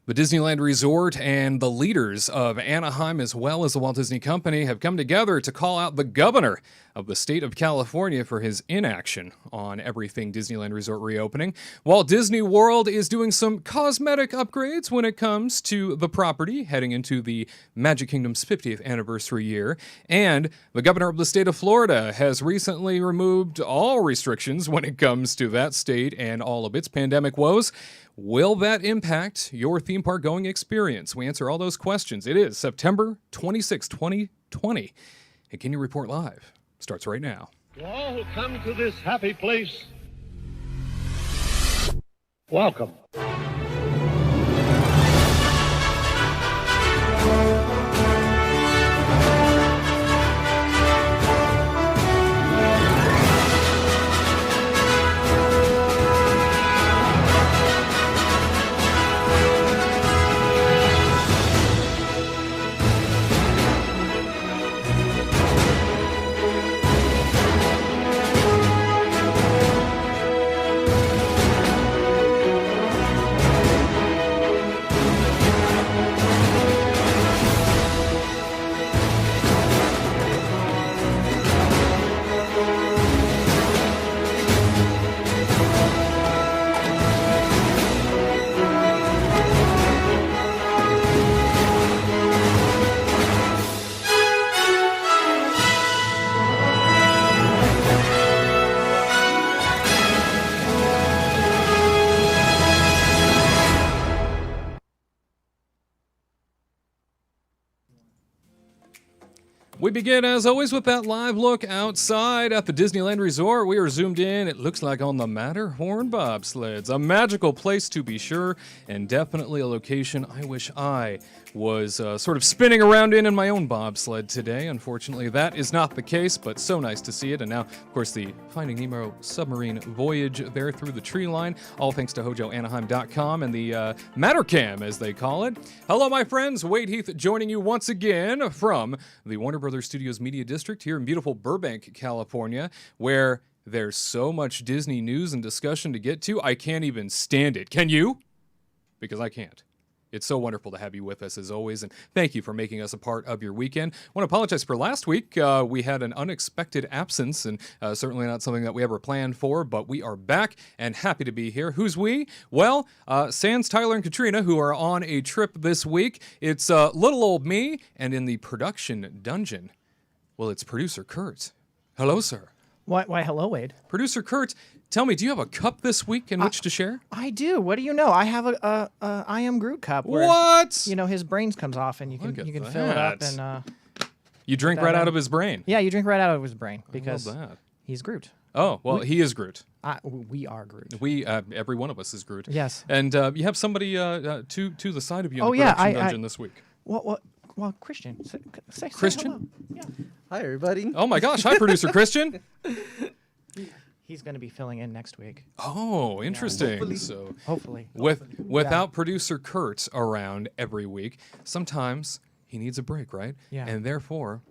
The Disneyland Resort and the leaders of Anaheim, as well as the Walt Disney Company, have come together to call out the governor of the state of California for his inaction on everything Disneyland Resort reopening. Walt Disney World is doing some cosmetic upgrades when it comes to the property, heading into the Magic Kingdom's 50th anniversary year. And the governor of the state of Florida has recently removed all restrictions when it comes to that state and all of its pandemic woes. Will that impact your theme park going experience? We answer all those questions. It is September 26, 2020. And Can You Report Live starts right now. To all who come to this happy place, welcome. We begin, as always, with that live look outside at the Disneyland Resort. We are zoomed in, it looks like on the Matterhorn bobsleds. A magical place to be sure, and definitely a location I wish I was sort of spinning around in my own bobsled today. Unfortunately, that is not the case, but so nice to see it. And now, of course, the Finding Nemo submarine voyage there through the tree line, all thanks to HojoAnaheim.com and the Mattercam, as they call it. Hello, my friends. Wade Heath joining you once again from the Warner Brothers Studios Media District here in beautiful Burbank, California, where there's so much Disney news and discussion to get to, I can't even stand it. Can you? Because I can't. It's so wonderful to have you with us, as always, and thank you for making us a part of your weekend. I want to apologize for last week. We had an unexpected absence, and certainly not something that we ever planned for, but we are back and happy to be here. Who's we? Well, sans Tyler and Katrina, who are on a trip this week. It's little old me, and in the production dungeon, well, it's producer Curt. Hello, sir. Why, hello, Wade. Producer Curt, tell me, do you have a cup this week in which to share? I do. What do you know? I have a I Am Groot cup. Where, what? You know, his brains comes off, and you can fill it up and. You drink right out of his brain. Yeah, you drink right out of his brain because I love that. He's Groot. Oh well, he is Groot. We are Groot. We every one of us is Groot. Yes. And you have somebody to the side of you in the yeah, production dungeon this week. Well, Christian. Say Christian? Say hello. Yeah. Hi, everybody. Oh my gosh! Hi, producer Christian. He's going to be filling in next week. Oh, interesting. Hopefully. So Hopefully. Without producer Curt around every week, sometimes he needs a break, right? Yeah. And therefore,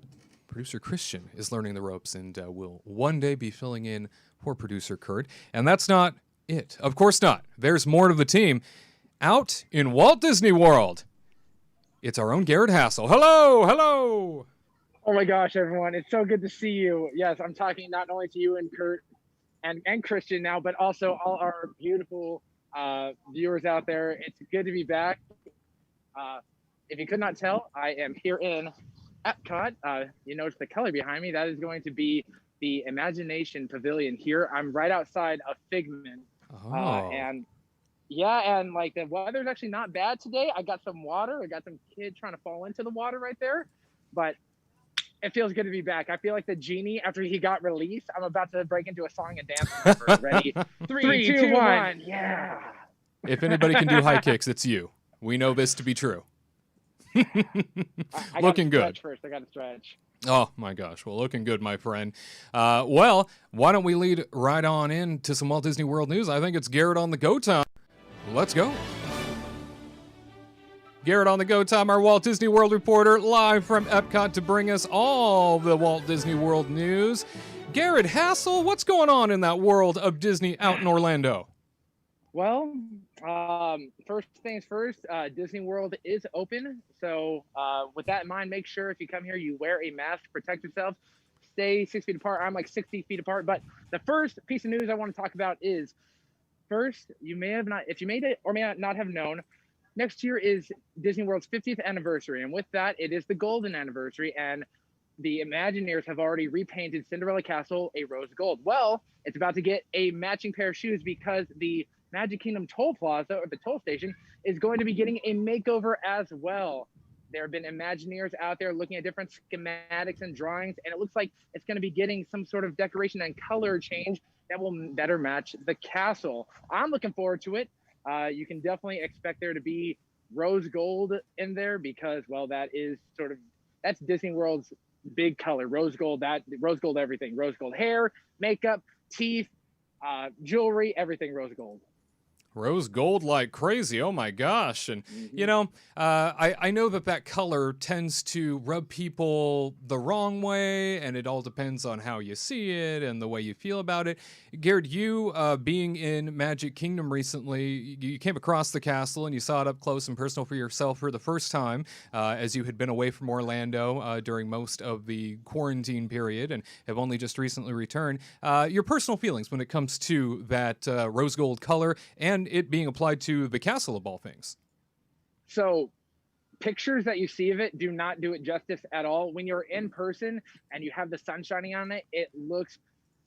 producer Christian is learning the ropes and will one day be filling in for producer Curt. And that's not it. Of course not. There's more to the team. Out in Walt Disney World, it's our own Gared Hassel. Hello, hello. Oh my gosh, everyone. It's so good to see you. Yes, I'm talking not only to you and Curt and Christian now, but also all our beautiful viewers out there. It's good to be back. If you could not tell, I am here in Epcot. You notice the color behind me. That is going to be the Imagination Pavilion here. I'm right outside of Figment. And like the weather's actually not bad today. I got some water. I got some kid trying to fall into the water right there. But it feels good to be back. I feel like the genie after he got released. I'm about to break into a song and dance number. Ready? 3, 2, 1. Yeah. If anybody can do high kicks, it's you. We know this to be true. I Looking gotta good. stretch first. I got to stretch. Oh, my gosh. Well, looking good, my friend. Well, why don't we lead right on into some Walt Disney World news? I think it's Gared on the go time. Let's go. Gared on the go time, our Walt Disney World reporter, live from Epcot to bring us all the Walt Disney World news. Gared Hassel, what's going on in that world of Disney out in Orlando? Well, first things first, Disney World is open. So, with that in mind, make sure if you come here, you wear a mask, protect yourself, stay 6 feet apart. I'm like 60 feet apart. But the first piece of news I want to talk about is first, you may have not, if you made it or may not have known, next year is Disney World's 50th anniversary. And with that, it is the golden anniversary. And the Imagineers have already repainted Cinderella Castle a rose gold. Well, it's about to get a matching pair of shoes because the Magic Kingdom Toll Plaza, or the toll station, is going to be getting a makeover as well. There have been Imagineers out there looking at different schematics and drawings, and it looks like it's going to be getting some sort of decoration and color change that will better match the castle. I'm looking forward to it. You can definitely expect there to be rose gold in there because, well, that's Disney World's big color, rose gold. That rose gold, everything, rose gold hair, makeup, teeth, jewelry, everything rose gold. Rose gold like crazy. Oh my gosh. And, you know, I know that color tends to rub people the wrong way, and it all depends on how you see it and the way you feel about it. Gared, you being in Magic Kingdom recently, you came across the castle and you saw it up close and personal for yourself for the first time, as you had been away from Orlando during most of the quarantine period and have only just recently returned. Your personal feelings when it comes to that rose gold color and it being applied to the castle of all things. So pictures that you see of it do not do it justice at all. When you're in person and you have the sun shining on it, it looks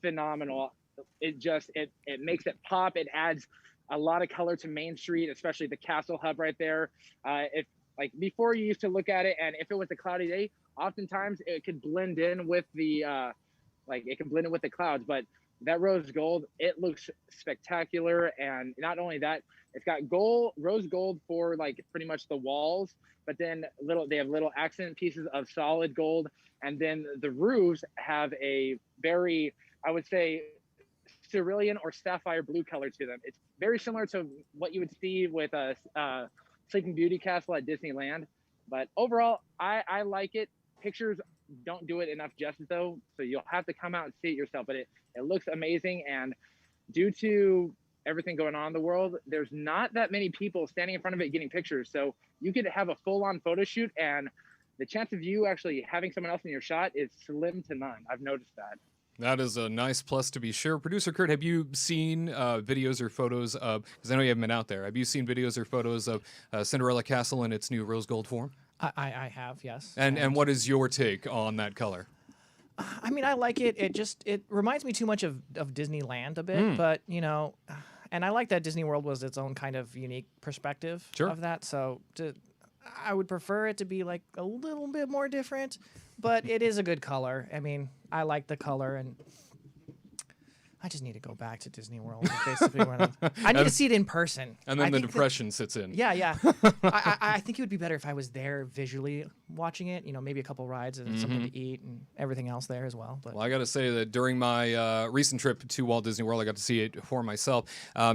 phenomenal. It makes it pop. It adds a lot of color to Main Street, especially the Castle Hub right there. If like before you used to look at it, and if it was a cloudy day, oftentimes it could blend in with the clouds, but that rose gold, it looks spectacular. And not only that, it's got rose gold for like pretty much the walls, but then they have little accent pieces of solid gold. And then the roofs have a very, I would say, cerulean or sapphire blue color to them. It's very similar to what you would see with a Sleeping Beauty Castle at Disneyland. But overall, I like it. Pictures don't do it enough justice though, so you'll have to come out and see it yourself. But it looks amazing, and due to everything going on in the world, there's not that many people standing in front of it getting pictures, so you could have a full-on photo shoot, and the chance of you actually having someone else in your shot is slim to none. I've noticed that. That is a nice plus to be sure. Producer Curt, have you seen videos or photos of, because I know you haven't been out there, have you seen videos or photos of Cinderella Castle in its new rose gold form? I have, yes. And what is your take on that color? I mean, I like it. It reminds me too much of Disneyland a bit, but, you know, and I like that Disney World was its own kind of unique perspective of that. So I would prefer it to be like a little bit more different, but it is a good color. I mean, I like the color, and I just need to go back to Disney World. Basically, I need to see it in person. And then the depression sits in. Yeah. I think it would be better if I was there visually watching it. You know, maybe a couple rides and something to eat and everything else there as well. But well, I got to say that during my recent trip to Walt Disney World, I got to see it for myself.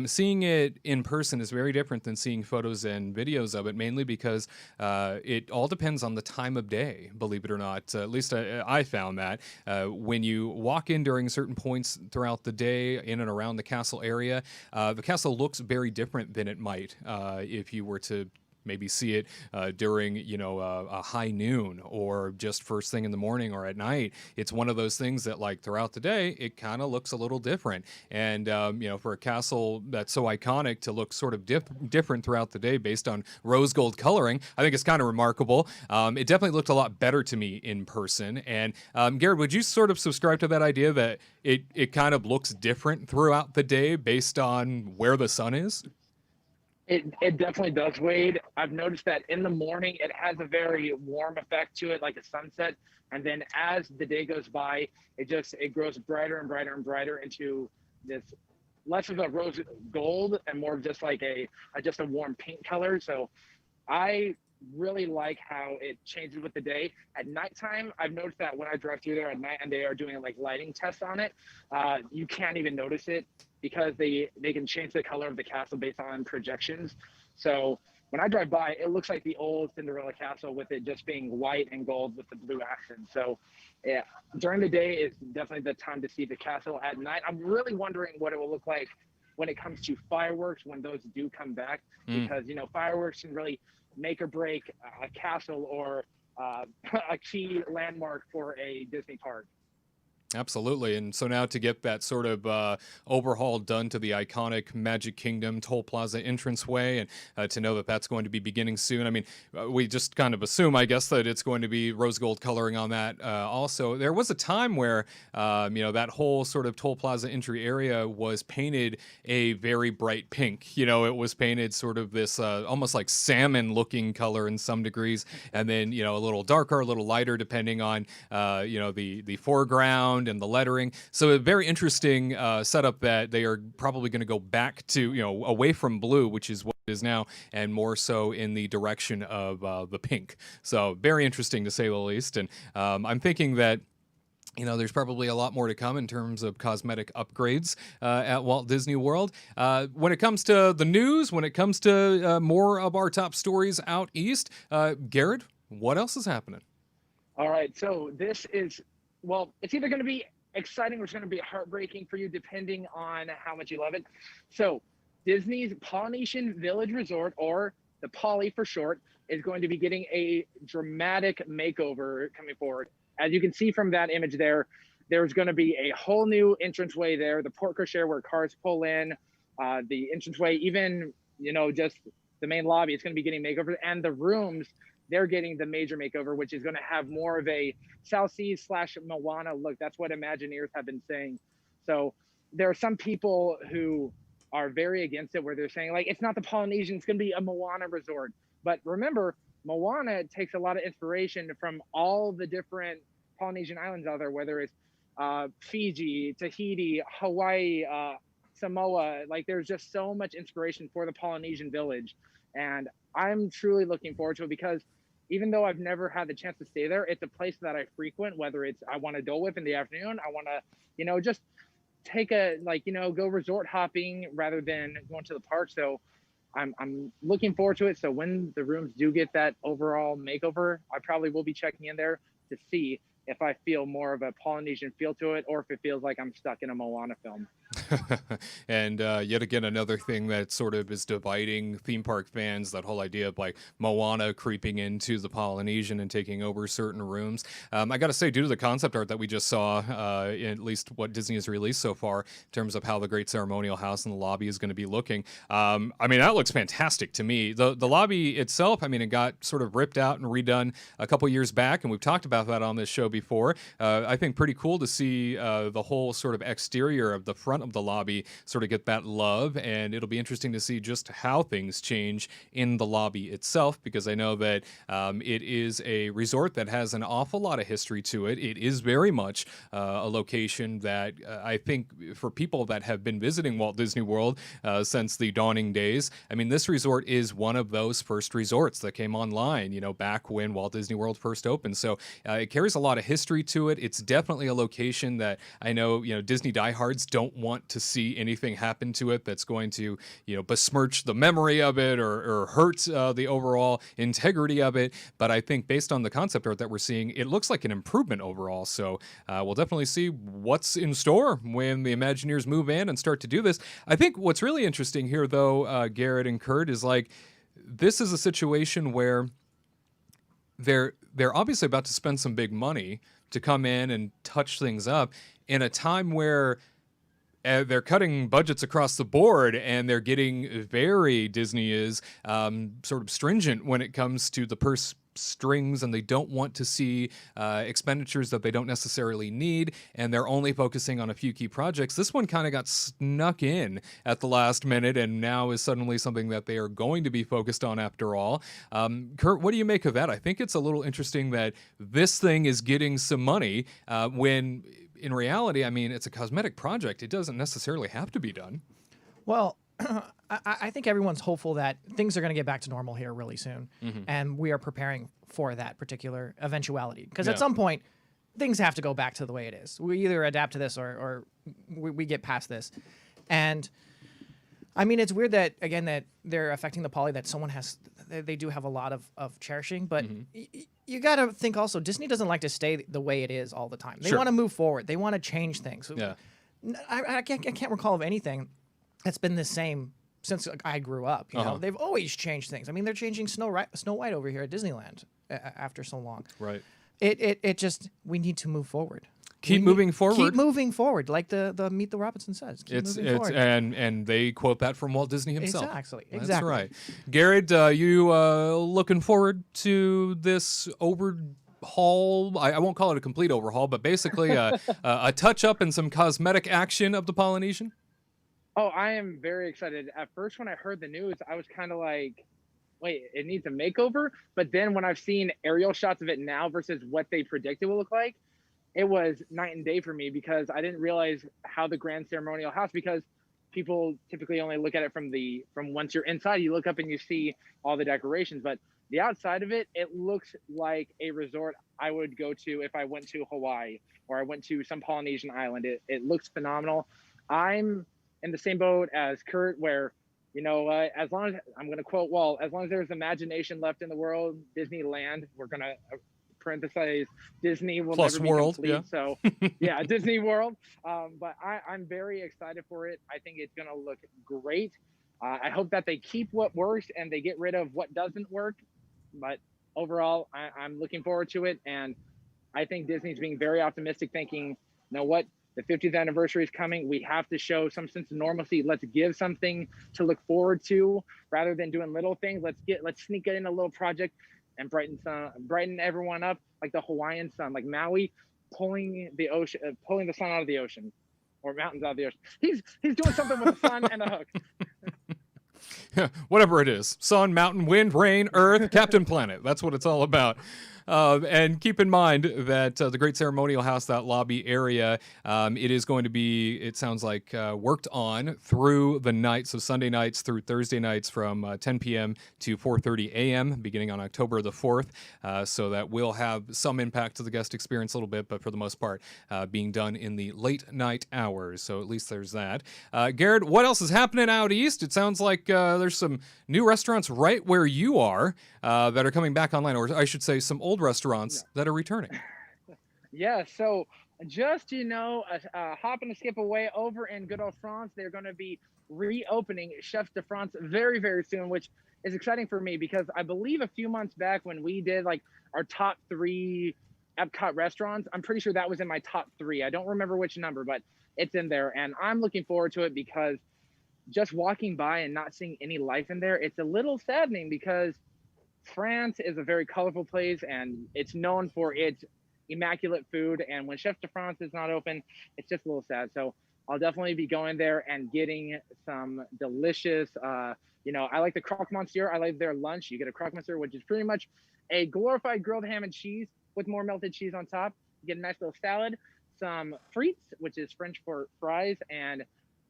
Seeing it in person is very different than seeing photos and videos of it, mainly because it all depends on the time of day, believe it or not. At least I found that. When you walk in during certain points throughout the day in and around the castle area, the castle looks very different than it might if you were to maybe see it during, you know, a high noon or just first thing in the morning or at night. It's one of those things that, like, throughout the day, it kind of looks a little different. And, you know, for a castle that's so iconic to look sort of different throughout the day based on rose gold coloring, I think it's kind of remarkable. It definitely looked a lot better to me in person. And, Gared, would you sort of subscribe to that idea that it kind of looks different throughout the day based on where the sun is? It definitely does, Wade. I've noticed that in the morning, it has a very warm effect to it, like a sunset. And then as the day goes by, it grows brighter and brighter and brighter into this less of a rose gold and more of just like a warm pink color. So I really like how it changes with the day. At nighttime, I've noticed that when I drive through there at night and they are doing like lighting tests on it, you can't even notice it because they can change the color of the castle based on projections. So when I drive by, it looks like the old Cinderella castle with it just being white and gold with the blue accents. So yeah, during the day is definitely the time to see the castle. At night, I'm really wondering what it will look like when it comes to fireworks when those do come back, because fireworks can really make or break a castle or a key landmark for a Disney park. Absolutely. And so now to get that sort of overhaul done to the iconic Magic Kingdom Toll Plaza entranceway, and to know that that's going to be beginning soon. I mean, we just kind of assume, I guess, that it's going to be rose gold coloring on that. Also, there was a time where, that whole sort of Toll Plaza entry area was painted a very bright pink. It was painted sort of this almost like salmon looking color in some degrees. And then, a little darker, a little lighter, depending on, the foreground and the lettering. So a very interesting setup that they are probably going to go back to, away from blue, which is what it is now, and more so in the direction of the pink. So very interesting to say the least. And I'm thinking that there's probably a lot more to come in terms of cosmetic upgrades at Walt Disney World. When it comes to the news, when it comes to more of our top stories out east, Gared, what else is happening? All right, so this is, well, it's either going to be exciting or it's going to be heartbreaking for you, depending on how much you love it. So Disney's Polynesian Village Resort, or the Poly for short, is going to be getting a dramatic makeover coming forward. As you can see from that image there, there's going to be a whole new entranceway there, the porte cochere where cars pull in, the entranceway, even, just the main lobby, it's going to be getting makeover, and the rooms, they're getting the major makeover, which is going to have more of a South Seas / Moana look. That's what Imagineers have been saying. So there are some people who are very against it, where they're saying, like, it's not the Polynesian, it's going to be a Moana resort. But remember, Moana takes a lot of inspiration from all the different Polynesian islands out there, whether it's Fiji, Tahiti, Hawaii, Samoa. Like, there's just so much inspiration for the Polynesian village. And I'm truly looking forward to it, because even though I've never had the chance to stay there, it's a place that I frequent, whether it's I want to Dole Whip in the afternoon, I want to, just take go resort hopping rather than going to the park. So I'm looking forward to it. So when the rooms do get that overall makeover, I probably will be checking in there to see if I feel more of a Polynesian feel to it, or if it feels like I'm stuck in a Moana film. And yet again, another thing that sort of is dividing theme park fans, that whole idea of like Moana creeping into the Polynesian and taking over certain rooms. I got to say, due to the concept art that we just saw, at least what Disney has released so far, in terms of how the Great Ceremonial House and the lobby is going to be looking, that looks fantastic to me. The lobby itself, it got sort of ripped out and redone a couple years back, and we've talked about that on this show before. I think pretty cool to see the whole sort of exterior of the front of the lobby sort of get that love, and it'll be interesting to see just how things change in the lobby itself, because I know that it is a resort that has an awful lot of history to it. It is very much a location that I think for people that have been visiting Walt Disney World since the dawning days, this resort is one of those first resorts that came online, back when Walt Disney World first opened. So it carries a lot of history to it. It's definitely a location that I know, Disney diehards don't want to see anything happen to it that's going to, besmirch the memory of it or hurt the overall integrity of it. But I think based on the concept art that we're seeing, it looks like an improvement overall. So we'll definitely see what's in store when the Imagineers move in and start to do this. I think what's really interesting here, though, Gared and Curt, is like, this is a situation where they're obviously about to spend some big money to come in and touch things up in a time where they're cutting budgets across the board, and they're getting very, Disney is sort of stringent when it comes to the purse strings, and they don't want to see expenditures that they don't necessarily need, and they're only focusing on a few key projects. This one kind of got snuck in at the last minute, and now is suddenly something that they are going to be focused on after all. Curt, what do you make of that? I think it's a little interesting that this thing is getting some money when in reality, it's a cosmetic project. It doesn't necessarily have to be done. Well, I think everyone's hopeful that things are going to get back to normal here really soon. Mm-hmm. And we are preparing for that particular eventuality. Because at some point, things have to go back to the way it is. We either adapt to this or we get past this. And it's weird that, again, that they're affecting the poly that someone has, they do have a lot of cherishing, but you got to think also, Disney doesn't like to stay the way it is all the time. They want to move forward. They want to change things. Yeah. I can't recall of anything it's been the same since I grew up. You know, they've always changed things. I mean, they're changing Snow White over here at Disneyland after so long. Right. It just, we need to move forward. Keep moving forward. Keep moving forward, like the Meet the Robinson says. Keep moving forward. And they quote that from Walt Disney himself. Exactly. That's right. Gared, you looking forward to this overhaul? I won't call it a complete overhaul, but basically a touch up and some cosmetic action of the Polynesian. Oh, I am very excited. At first, when I heard the news, I was kind of like, wait, it needs a makeover? But then when I've seen aerial shots of it now versus what they predicted will look like, it was night and day for me, because I didn't realize how the grand ceremonial house, because people typically only look at it from once you're inside, you look up and you see all the decorations. But the outside of it, it looks like a resort I would go to if I went to Hawaii or I went to some Polynesian island. It looks phenomenal. I'm in the same boat as Curt, where, you know, as long as, I'm going to quote Walt, as long as there's imagination left in the world, Disneyland, we're going to parenthesize, Disney will plus never be world, complete. yeah. So yeah, Disney World. But I'm very excited for it. I think it's going to look great. I hope that they keep what works and they get rid of what doesn't work. But overall, I'm looking forward to it. And I think Disney's being very optimistic, thinking, you know what? The 50th anniversary is coming. We have to show some sense of normalcy. Let's give something to look forward to rather than doing little things. Let's sneak in a little project and brighten everyone up, like the Hawaiian sun, like Maui pulling the sun out of the ocean, or mountains out of the ocean. He's doing something with the sun and the hook. Whatever it is, sun, mountain, wind, rain, earth, Captain Planet. That's what it's all about. And keep in mind that the Great Ceremonial House, that lobby area, it is going to be, it sounds like, worked on through the night. So Sunday nights through Thursday nights from 10 p.m. to 4:30 a.m. beginning on October the 4th. So that will have some impact to the guest experience a little bit, but for the most part, being done in the late night hours. So at least there's that. Gared, what else is happening out east? It sounds like there's some new restaurants right where you are that are coming back online, or I should say some old restaurants that are returning. Yeah, so just, you know, a hop and a skip away over in good old France, they're going to be reopening Chefs de France very, very soon, which is exciting for me, because I believe a few months back when we did like our top 3 Epcot restaurants, I'm pretty sure that was in my top 3. I don't remember which number, but it's in there. And I'm looking forward to it, because just walking by and not seeing any life in there, it's a little saddening, because France is a very colorful place and it's known for its immaculate food. And when Chef de France is not open, it's just a little sad. So I'll definitely be going there and getting some delicious, you know, I like the croque monsieur. I like their lunch. You get a croque monsieur, which is pretty much a glorified grilled ham and cheese with more melted cheese on top. You get a nice little salad, some frites, which is French for fries, and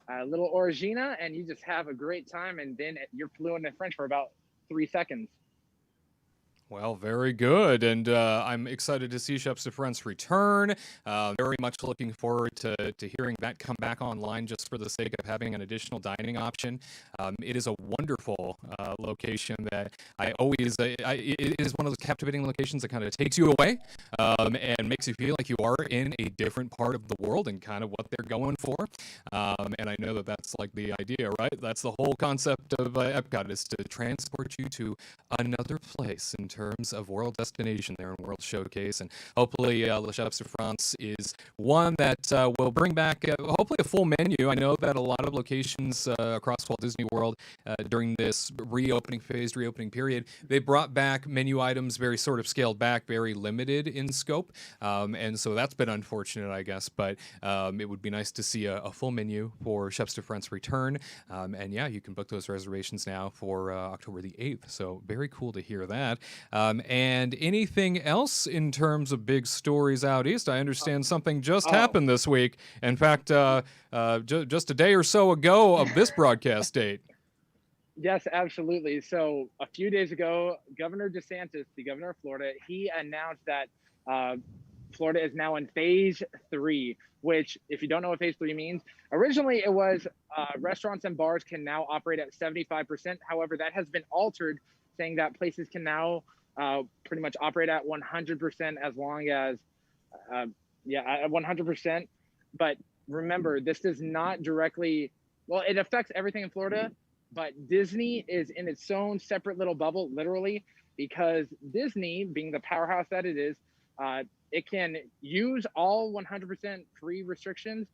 a little orangina, and you just have a great time. And then you're fluent in French for about 3 seconds. Well, very good, and I'm excited to see Chefs de France return. Very much looking forward to hearing that come back online, just for the sake of having an additional dining option. It is a wonderful location that it is one of those captivating locations that kind of takes you away and makes you feel like you are in a different part of the world and kind of what they're going for. And I know that that's like the idea, right? That's the whole concept of Epcot, is to transport you to another place in terms of world destination there in World Showcase. And hopefully Le Chefs de France is one that will bring back hopefully a full menu. I know that a lot of locations across Walt Disney World during this phased reopening period, they brought back menu items very sort of scaled back, very limited in scope. And so that's been unfortunate, I guess, but it would be nice to see a full menu for Chefs de France return. And yeah, you can book those reservations now for October the 8th. So very cool to hear that. And anything else in terms of big stories out east? I understand something just happened this week. In fact, just a day or so ago of this broadcast date. Yes, absolutely. So a few days ago, Governor DeSantis, the governor of Florida, he announced that Florida is now in phase 3, which, if you don't know what phase 3 means, originally it was restaurants and bars can now operate at 75%. However, that has been altered, saying that places can now pretty much operate at 100% as long as, at 100%. But remember, this does not directly well, it affects everything in Florida, but Disney is in its own separate little bubble, literally, because Disney, being the powerhouse that it is, it can use all 100% free restrictions,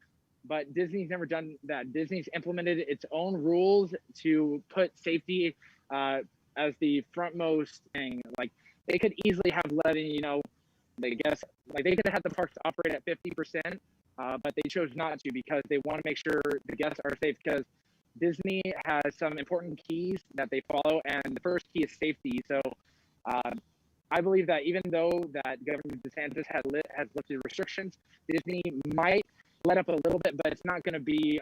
but Disney's never done that. Disney's implemented its own rules to put safety as the frontmost thing. Like, they could easily have let in, I guess, like they could have had the parks operate at 50%, but they chose not to because they want to make sure the guests are safe, because Disney has some important keys that they follow, and the first key is safety. So I believe that even though that Governor DeSantis has lifted restrictions, Disney might let up a little bit, but it's not going to be,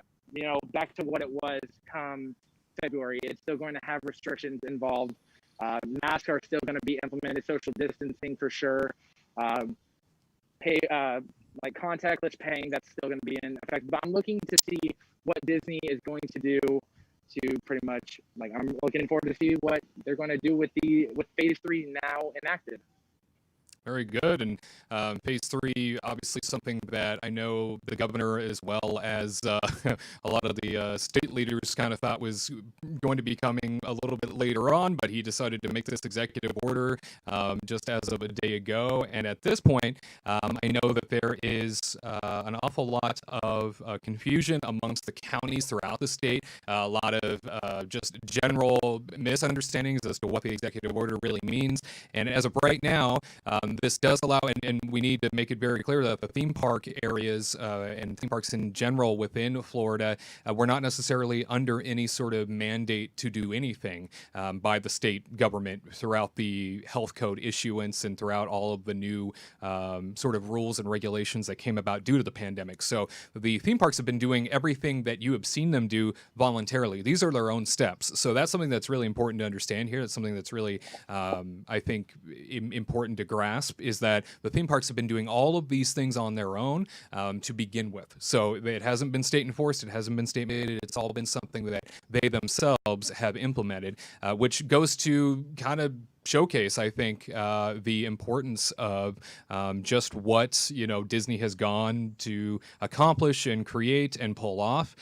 back to what it was come February. It's still going to have restrictions involved. Masks are still going to be implemented, social distancing for sure. Like contactless paying, that's still going to be in effect. But I'm looking to see what Disney is going to do to pretty much, like, I'm looking forward to see what they're going to do with phase 3 now enacted. Very good. And phase 3, obviously something that I know the governor, as well as a lot of the state leaders, kind of thought was going to be coming a little bit later on, but he decided to make this executive order just as of a day ago. And at this point, I know that there is an awful lot of confusion amongst the counties throughout the state, a lot of just general misunderstandings as to what the executive order really means. And as of right now, this does allow, and we need to make it very clear that the theme park areas and theme parks in general within Florida, we're not necessarily under any sort of mandate to do anything by the state government throughout the health code issuance and throughout all of the new sort of rules and regulations that came about due to the pandemic. So the theme parks have been doing everything that you have seen them do voluntarily. These are their own steps. So that's something that's really important to understand here. It's something that's really, I think, important to grasp, is that the theme parks have been doing all of these things on their own to begin with. So it hasn't been state enforced, it hasn't been state mandated, it's all been something that they themselves have implemented, which goes to kind of showcase, I think, the importance of just what Disney has gone to accomplish and create and pull off,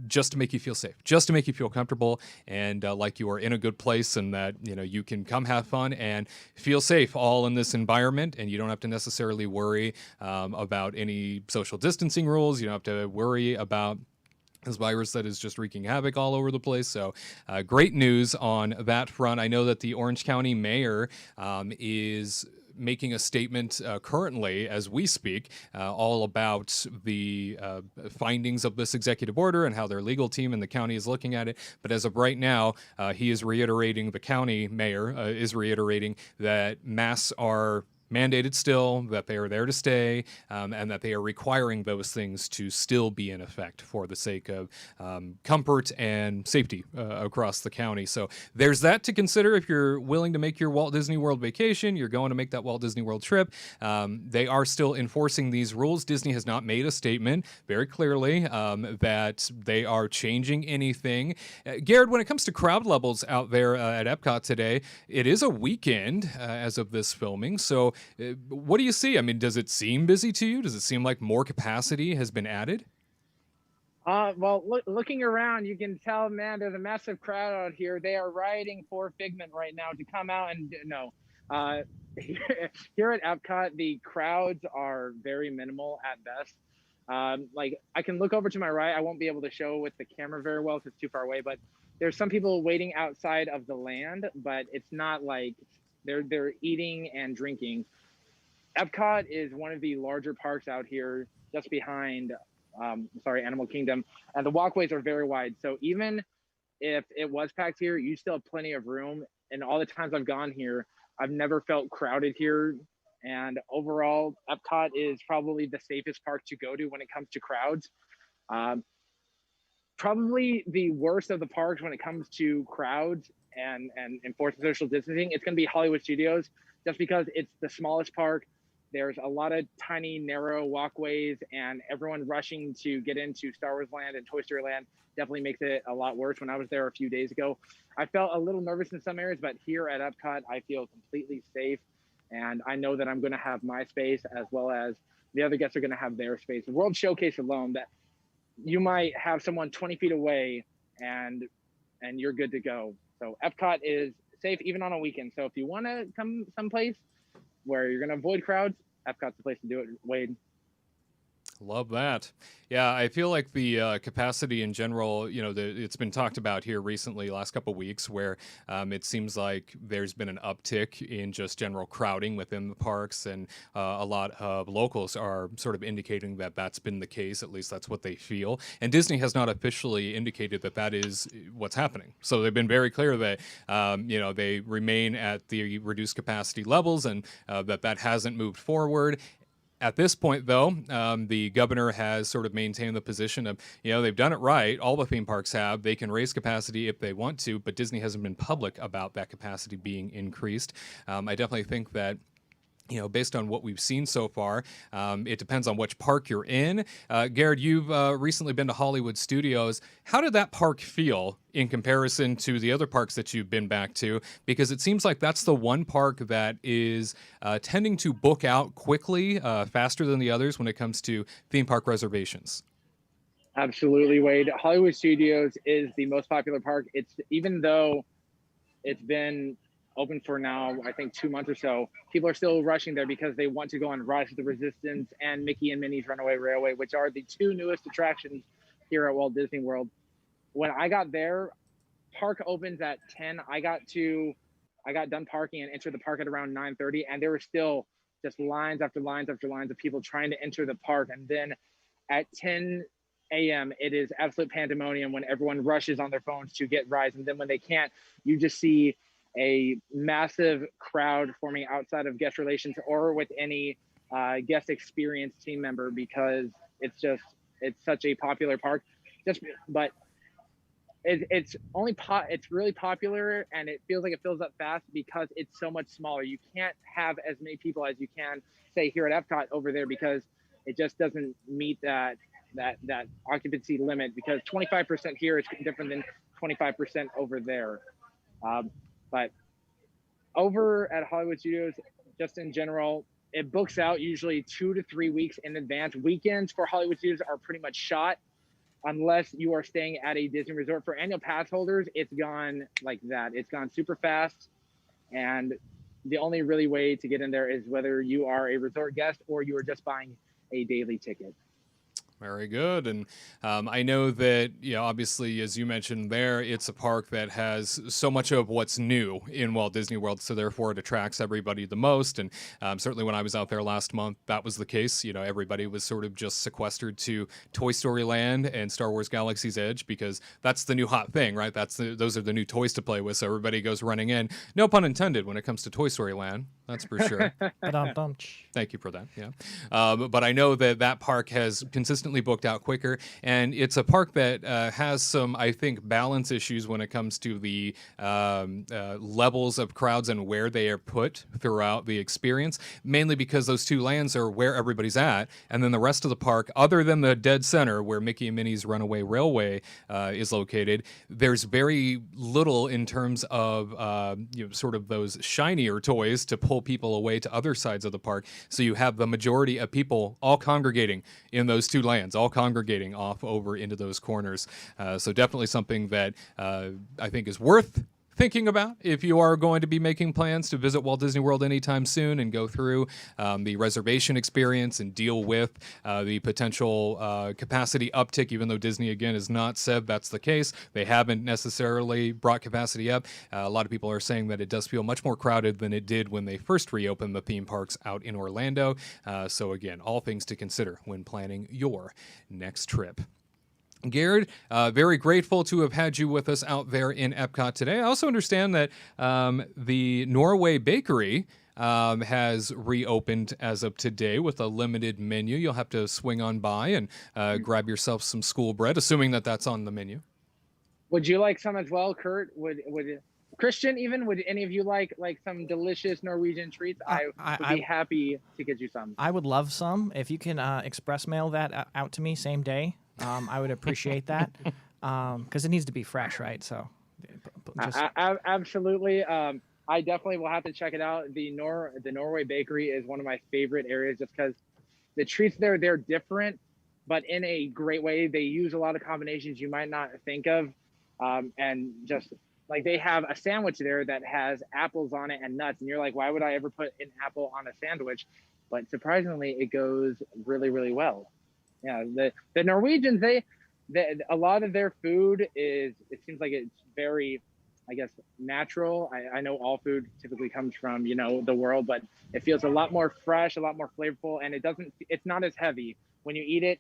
just to make you feel safe, just to make you feel comfortable, and like you are in a good place, and that you can come have fun and feel safe all in this environment, and you don't have to necessarily worry about any social distancing rules. You don't have to worry about this virus that is just wreaking havoc all over the place. So great news on that front. I know that the Orange County mayor is making a statement currently as we speak, all about the findings of this executive order and how their legal team in the county is looking at it. But as of right now, he is reiterating, the county mayor is reiterating that masks are mandated still, that they are there to stay, and that they are requiring those things to still be in effect for the sake of comfort and safety across the county. So there's that to consider if you're willing to make your Walt Disney World vacation, you're going to make that Walt Disney World trip. They are still enforcing these rules. Disney has not made a statement very clearly that they are changing anything. Gared, when it comes to crowd levels out there at Epcot today, it is a weekend as of this filming. So what do you see? I mean, does it seem busy to you? Does it seem like more capacity has been added? Well, looking around, you can tell, man, there's a massive crowd out here. They are rioting for Figment right now to come out and here at Epcot, the crowds are very minimal at best. Like, I can look over to my right. I won't be able to show with the camera very well because it's too far away, but there's some people waiting outside of the land, but it's not like they're eating and drinking. Epcot is one of the larger parks out here, just behind, Animal Kingdom, and the walkways are very wide. So even if it was packed here, you still have plenty of room. And all the times I've gone here, I've never felt crowded here. And overall, Epcot is probably the safest park to go to when it comes to crowds. Probably the worst of the parks when it comes to crowds and enforcing social distancing, it's going to be Hollywood Studios, just because it's the smallest park. There's a lot of tiny, narrow walkways, and everyone rushing to get into Star Wars Land and Toy Story Land definitely makes it a lot worse. When I was there a few days ago, I felt a little nervous in some areas, but here at Epcot, I feel completely safe. And I know that I'm going to have my space, as well as the other guests are going to have their space. The World Showcase alone, you might have someone 20 feet away and you're good to go. So Epcot is safe even on a weekend. So if you want to come someplace where you're going to avoid crowds, Epcot's the place to do it, Wade. Love that. Yeah, I feel like the capacity in general, it's been talked about here recently, last couple of weeks, where it seems like there's been an uptick in just general crowding within the parks, and a lot of locals are sort of indicating that that's been the case. At least that's what they feel. And Disney has not officially indicated that that is what's happening. So they've been very clear that they remain at the reduced capacity levels, and that hasn't moved forward. At this point, though, the governor has sort of maintained the position of, they've done it right. All the theme parks have. They can raise capacity if they want to, but Disney hasn't been public about that capacity being increased. I definitely think that, based on what we've seen so far, it depends on which park you're in. Gared, you've recently been to Hollywood Studios. How did that park feel in comparison to the other parks that you've been back to? Because it seems like that's the one park that is tending to book out quickly, faster than the others when it comes to theme park reservations. Absolutely, Wade. Hollywood Studios is the most popular park. Even though it's been open for now, I think 2 months or so, people are still rushing there because they want to go on Rise of the Resistance and Mickey and Minnie's Runaway Railway, which are the two newest attractions here at Walt Disney World. When I got there, park opens at 10. I got done parking and entered the park at around 9:30, and there were still just lines after lines after lines of people trying to enter the park. And then at 10 a.m., it is absolute pandemonium when everyone rushes on their phones to get rides. And then when they can't, you just see a massive crowd forming outside of guest relations or with any guest experience team member, because it's such a popular park. But it's really popular, and it feels like it fills up fast because it's so much smaller. You can't have as many people as you can, say, here at Epcot over there, because it just doesn't meet that occupancy limit, because 25% here is different than 25% over there. But over at Hollywood Studios, just in general, it books out usually 2 to 3 weeks in advance. Weekends for Hollywood Studios are pretty much shot unless you are staying at a Disney resort. For annual pass holders, it's gone like that. It's gone super fast. And the only really way to get in there is whether you are a resort guest or you are just buying a daily ticket. Very good. And I know that, obviously, as you mentioned there, it's a park that has so much of what's new in Walt Disney World, so therefore it attracts everybody the most. And certainly when I was out there last month, that was the case. Everybody was sort of just sequestered to Toy Story Land and Star Wars Galaxy's Edge, because that's the new hot thing, right? Those are the new toys to play with, so everybody goes running in. No pun intended when it comes to Toy Story Land, that's for sure. Thank you for that, yeah. But I know that park has consistently booked out quicker, and it's a park that has some, I think, balance issues when it comes to the levels of crowds and where they are put throughout the experience, mainly because those two lands are where everybody's at, and then the rest of the park, other than the dead center where Mickey and Minnie's Runaway Railway is located, there's very little in terms of sort of those shinier toys to pull people away to other sides of the park. So you have the majority of people all congregating in those two lands, all congregating off over into those corners. So definitely something that I think is worth thinking about if you are going to be making plans to visit Walt Disney World anytime soon and go through the reservation experience and deal with the potential capacity uptick, even though Disney, again, has not said that's the case. They haven't necessarily brought capacity up. A lot of people are saying that it does feel much more crowded than it did when they first reopened the theme parks out in Orlando. So again, all things to consider when planning your next trip. Gared, very grateful to have had you with us out there in Epcot today. I also understand that the Norwegian Bakery has reopened as of today with a limited menu. You'll have to swing on by and grab yourself some school bread, assuming that that's on the menu. Would you like some as well, Curt? Would Christian, even, would any of you like some delicious Norwegian treats? I would be happy to get you some. I would love some. If you can express mail that out to me same day, I would appreciate that, because it needs to be fresh, right? So, absolutely. I definitely will have to check it out. The Norwegian Bakery is one of my favorite areas, just because the treats there, they're different, but in a great way. They use a lot of combinations you might not think of, and just like they have a sandwich there that has apples on it and nuts, and you're like, why would I ever put an apple on a sandwich? But surprisingly, it goes really, really well. Yeah, the Norwegians, a lot of their food it seems like it's very, I guess, natural. I know all food typically comes from, the world, but it feels a lot more fresh, a lot more flavorful, and it's not as heavy. When you eat it,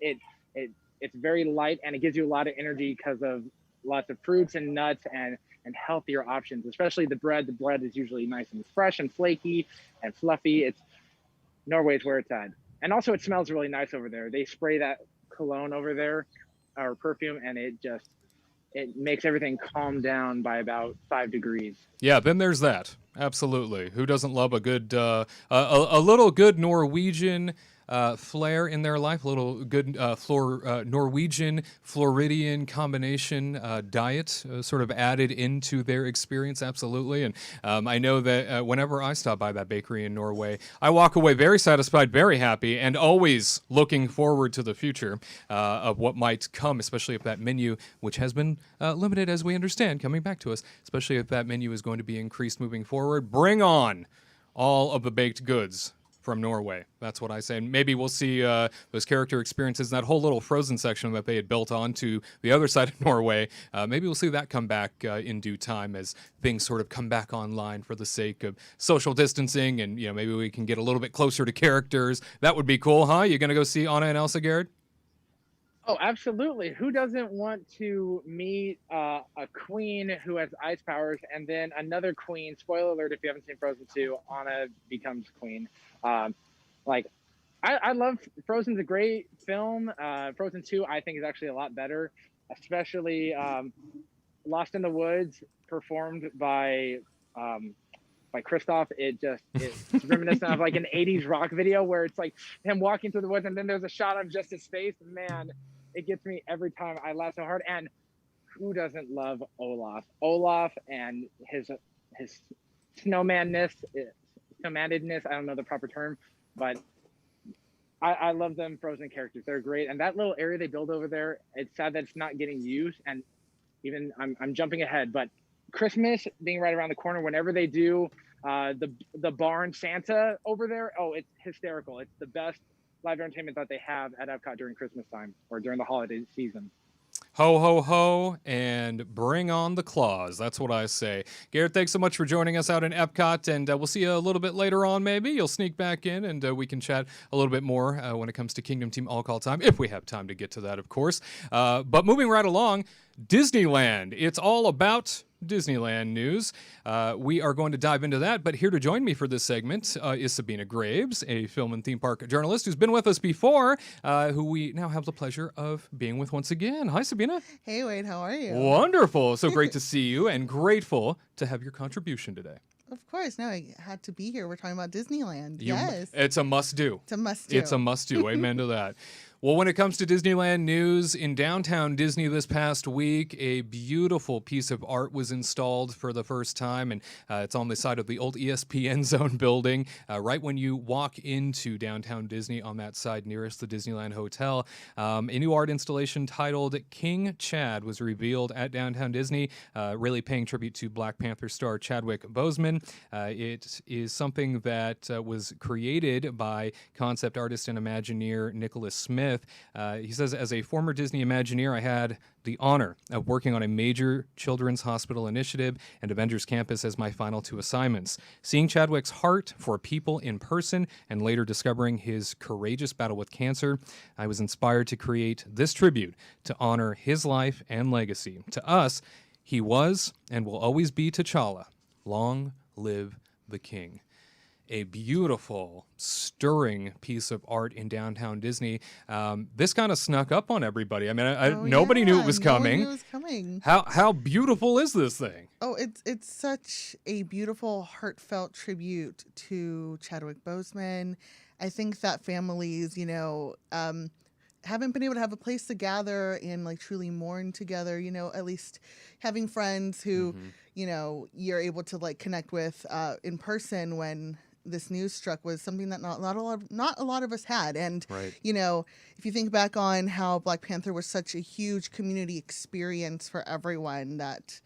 it's very light, and it gives you a lot of energy because of lots of fruits and nuts and healthier options, especially the bread. The bread is usually nice and fresh and flaky and fluffy. Norway's where it's at. And also it smells really nice over there. They spray that cologne over there, or perfume, and it makes everything calm down by about 5 degrees. Yeah, then there's that. Absolutely. Who doesn't love a good, a little good Norwegian flair in their life, a little good Norwegian Floridian combination diet sort of added into their experience, absolutely. And I know that whenever I stop by that bakery in Norway, I walk away very satisfied, very happy, and always looking forward to the future of what might come, especially if that menu, which has been limited as we understand, coming back to us, especially if that menu is going to be increased moving forward. Bring on all of the baked goods from Norway. That's what I say. And maybe we'll see those character experiences, that whole little frozen section that they had built onto the other side of Norway. Maybe we'll see that come back in due time as things sort of come back online for the sake of social distancing, and maybe we can get a little bit closer to characters. That would be cool, huh? You gonna go see Anna and Elsa, Gared? Oh, absolutely. Who doesn't want to meet a queen who has ice powers, and then another queen? Spoiler alert if you haven't seen Frozen 2, Anna becomes queen. I love Frozen's a great film. Frozen 2 I think is actually a lot better, especially Lost in the Woods performed by Kristoff. It's reminiscent of like an 80s rock video where it's like him walking through the woods and then there's a shot of just his face. Man, it gets me every time. I laugh so hard. And who doesn't love Olaf? Olaf and his snowmanness, I don't know the proper term, but I love them Frozen characters. They're great. And that little area they build over there, it's sad that it's not getting used. And even I'm jumping ahead, but Christmas being right around the corner, whenever they do the barn Santa over there, it's hysterical. It's the best live entertainment that they have at Epcot during Christmas time or during the holiday season. Ho, ho, ho, and bring on the claws. That's what I say. Garrett, thanks so much for joining us out in Epcot, and we'll see you a little bit later on, maybe. You'll sneak back in, and we can chat a little bit more when it comes to Kingdom Team All-Call time, if we have time to get to that, of course. But moving right along, Disneyland. It's all about Disneyland news. We are going to dive into that, but here to join me for this segment is Sabina Graves, a film and theme park journalist who's been with us before, who we now have the pleasure of being with once again. Hi, Sabina. Hey, Wade, how are you? Wonderful. So great to see you and grateful to have your contribution today. Of course. No, I had to be here. We're talking about Disneyland. Yes. It's a must-do. It's a must-do. It's a must-do. Amen to that. Well, when it comes to Disneyland news, in downtown Disney this past week, a beautiful piece of art was installed for the first time, and it's on the side of the old ESPN Zone building, right when you walk into downtown Disney on that side nearest the Disneyland Hotel. A new art installation titled King Chad was revealed at downtown Disney, really paying tribute to Black Panther star Chadwick Boseman. It is something that was created by concept artist and Imagineer Nicholas Smith. He says, as a former Disney Imagineer, I had the honor of working on a major children's hospital initiative and Avengers Campus as my final 2 assignments. Seeing Chadwick's heart for people in person and later discovering his courageous battle with cancer, I was inspired to create this tribute to honor his life and legacy. To us, he was and will always be T'Challa. Long live the King. A beautiful, stirring piece of art in downtown Disney. This kind of snuck up on everybody. I mean, nobody knew it was coming. No one knew it was coming. How beautiful is this thing? Oh, it's such a beautiful, heartfelt tribute to Chadwick Boseman. I think that families, haven't been able to have a place to gather and like truly mourn together, at least having friends who, you're able to like connect with in person when this news struck was something that not a lot of us had. And Right. you know, if you think back on how Black Panther was such a huge community experience for everyone that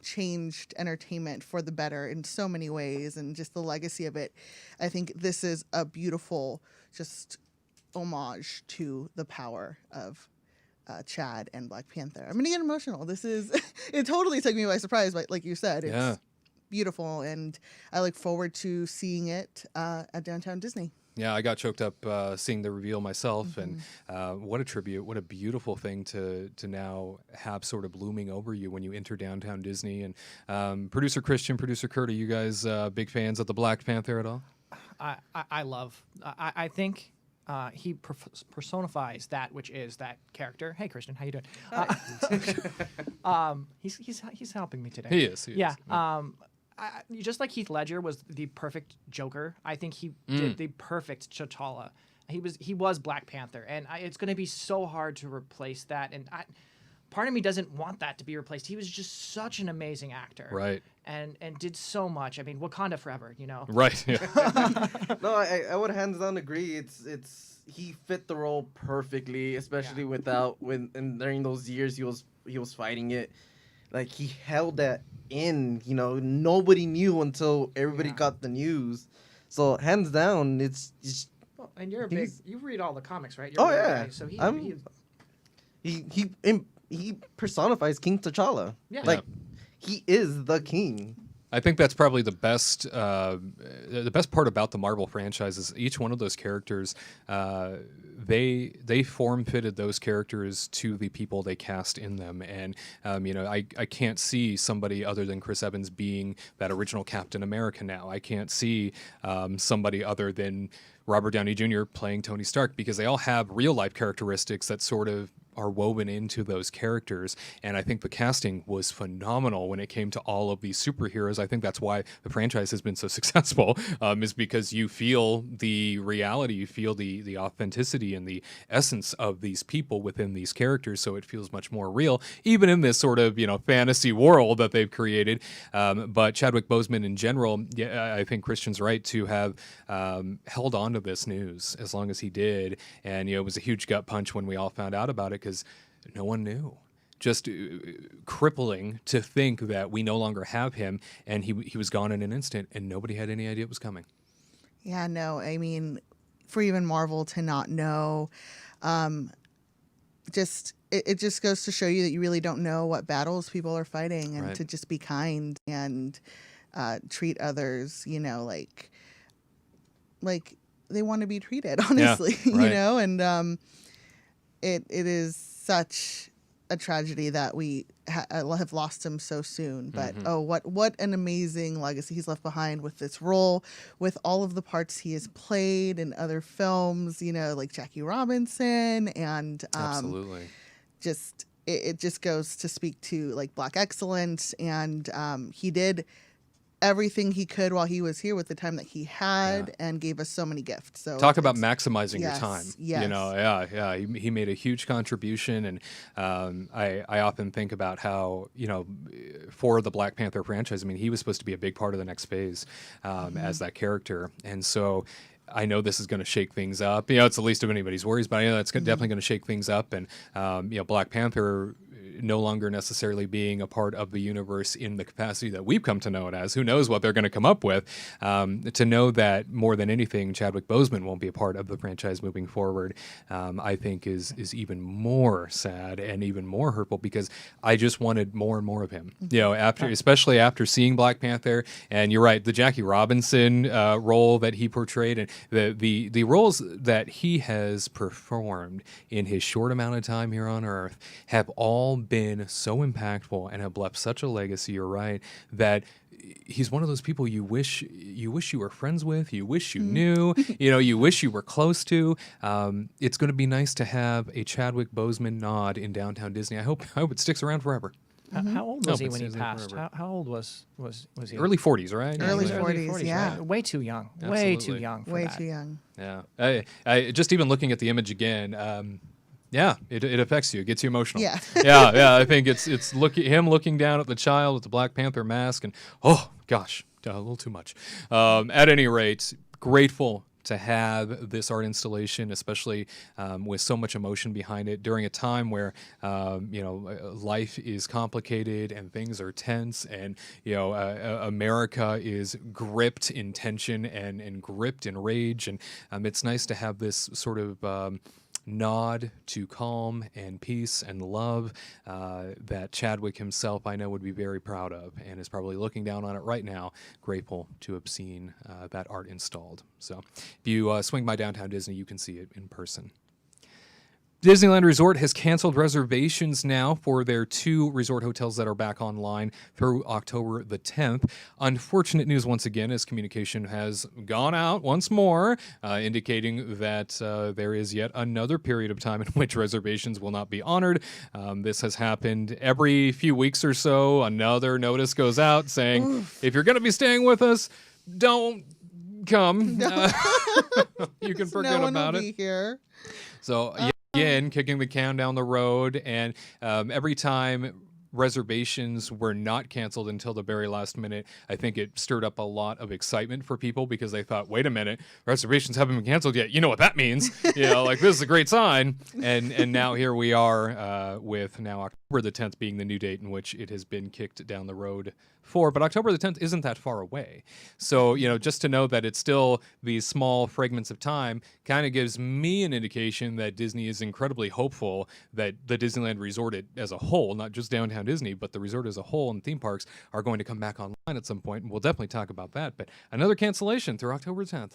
changed entertainment for the better in so many ways, and just the legacy of it, I think this is a beautiful just homage to the power of Chad and Black Panther. I'm gonna get emotional. This is it totally took me by surprise, but like you said, it's beautiful, and I look forward to seeing it at Downtown Disney. Yeah, I got choked up seeing the reveal myself, and what a tribute, what a beautiful thing to now have sort of looming over you when you enter Downtown Disney. And producer Christian, producer Curt, are you guys big fans of the Black Panther at all? I love. I think he personifies that which is that character. Hey, Christian, how you doing? He's helping me today. He is. Yeah. Just like Heath Ledger was the perfect Joker, I think he did the perfect T'Challa. He was Black Panther, and it's going to be so hard to replace that. And part of me doesn't want that to be replaced. He was just such an amazing actor, right? And did so much. I mean, Wakanda forever, you know. Right. Yeah. No, I would hands down agree. It's he fit the role perfectly, especially during those years he was fighting it. Like, he held that in, you know, nobody knew until everybody got the news. So, hands down, it's well, and you're you read all the comics, right? Oh, yeah. So he personifies King T'Challa. Yeah. Like, he is the king. I think that's probably the best part about the Marvel franchise is each one of those characters, they form fitted those characters to the people they cast in them, and you know, I can't see somebody other than Chris Evans being that original Captain America now. I can't see somebody other than Robert Downey Jr. playing Tony Stark, because they all have real life characteristics that sort of are woven into those characters. And I think the casting was phenomenal when it came to all of these superheroes. I think that's why the franchise has been so successful, is because you feel the reality, you feel the authenticity and the essence of these people within these characters. So it feels much more real, even in this sort of, you know, fantasy world that they've created. But Chadwick Boseman in general, yeah, I think Christian's right to have held on to this news as long as he did. And, you know, it was a huge gut punch when we all found out about it, because no one knew. Just crippling to think that we no longer have him, and he was gone in an instant, and nobody had any idea it was coming. Yeah, no, I mean, for even Marvel to not know, it just goes to show you that you really don't know what battles people are fighting, and to just be kind and treat others, you know, like they want to be treated, honestly, you know, and it is such a tragedy that we have lost him so soon. But what an amazing legacy he's left behind with this role, with all of the parts he has played in other films, you know, like Jackie Robinson, and Absolutely. Just it just goes to speak to like Black excellence, and he did everything he could while he was here with the time that he had, and gave us so many gifts. So talk about maximizing your time. Yes. You know, he made a huge contribution, and I often think about how, you know, for the Black Panther franchise, I mean, he was supposed to be a big part of the next phase as that character, and so I know this is going to shake things up. You know, it's the least of anybody's worries, but I know it's definitely going to shake things up, and you know, Black Panther no longer necessarily being a part of the universe in the capacity that we've come to know it as. Who knows what they're going to come up with? To know that more than anything, Chadwick Boseman won't be a part of the franchise moving forward, I think is even more sad and even more hurtful, because I just wanted more and more of him. You know, especially after seeing Black Panther, and you're right, the Jackie Robinson role that he portrayed, and the roles that he has performed in his short amount of time here on Earth have all been so impactful and have left such a legacy, you're right, that he's one of those people you wish you were friends with, you wish you knew, you know, you wish you were close to. It's going to be nice to have a Chadwick Boseman nod in Downtown Disney. I hope it sticks around forever. How old was he when he passed? How old was he? Early 40s, right? Early 40s, yeah. Right? Way too young. Absolutely. Way too young. Way too young. Yeah. I just even looking at the image again, Yeah, it affects you. It gets you emotional. Yeah. yeah. I think it's him looking down at the child with the Black Panther mask, and oh gosh, a little too much. At any rate, grateful to have this art installation, especially with so much emotion behind it during a time where life is complicated and things are tense, and America is gripped in tension and gripped in rage, and it's nice to have this sort of nod to calm and peace and love that Chadwick himself, I know, would be very proud of, and is probably looking down on it right now, grateful to have seen that art installed. So if you swing by downtown Disney, you can see it in person. Disneyland Resort has canceled reservations now for their 2 resort hotels that are back online through October the 10th. Unfortunate news once again, as communication has gone out once more, indicating that there is yet another period of time in which reservations will not be honored. This has happened every few weeks or so. Another notice goes out saying, if you're going to be staying with us, don't come. You can forget about it. Be here. So, again, kicking the can down the road, and every time reservations were not canceled until the very last minute, I think it stirred up a lot of excitement for people because they thought, wait a minute, reservations haven't been canceled yet. You know what that means. Like, this is a great sign. And now here we are with now October the 10th being the new date in which it has been kicked down the road for. But October the 10th isn't that far away. So, just to know that it's still these small fragments of time kind of gives me an indication that Disney is incredibly hopeful that the Disneyland Resort as a whole, not just downtown Disney, but the resort as a whole and theme parks are going to come back online at some point. And we'll definitely talk about that. But another cancellation through October 10th.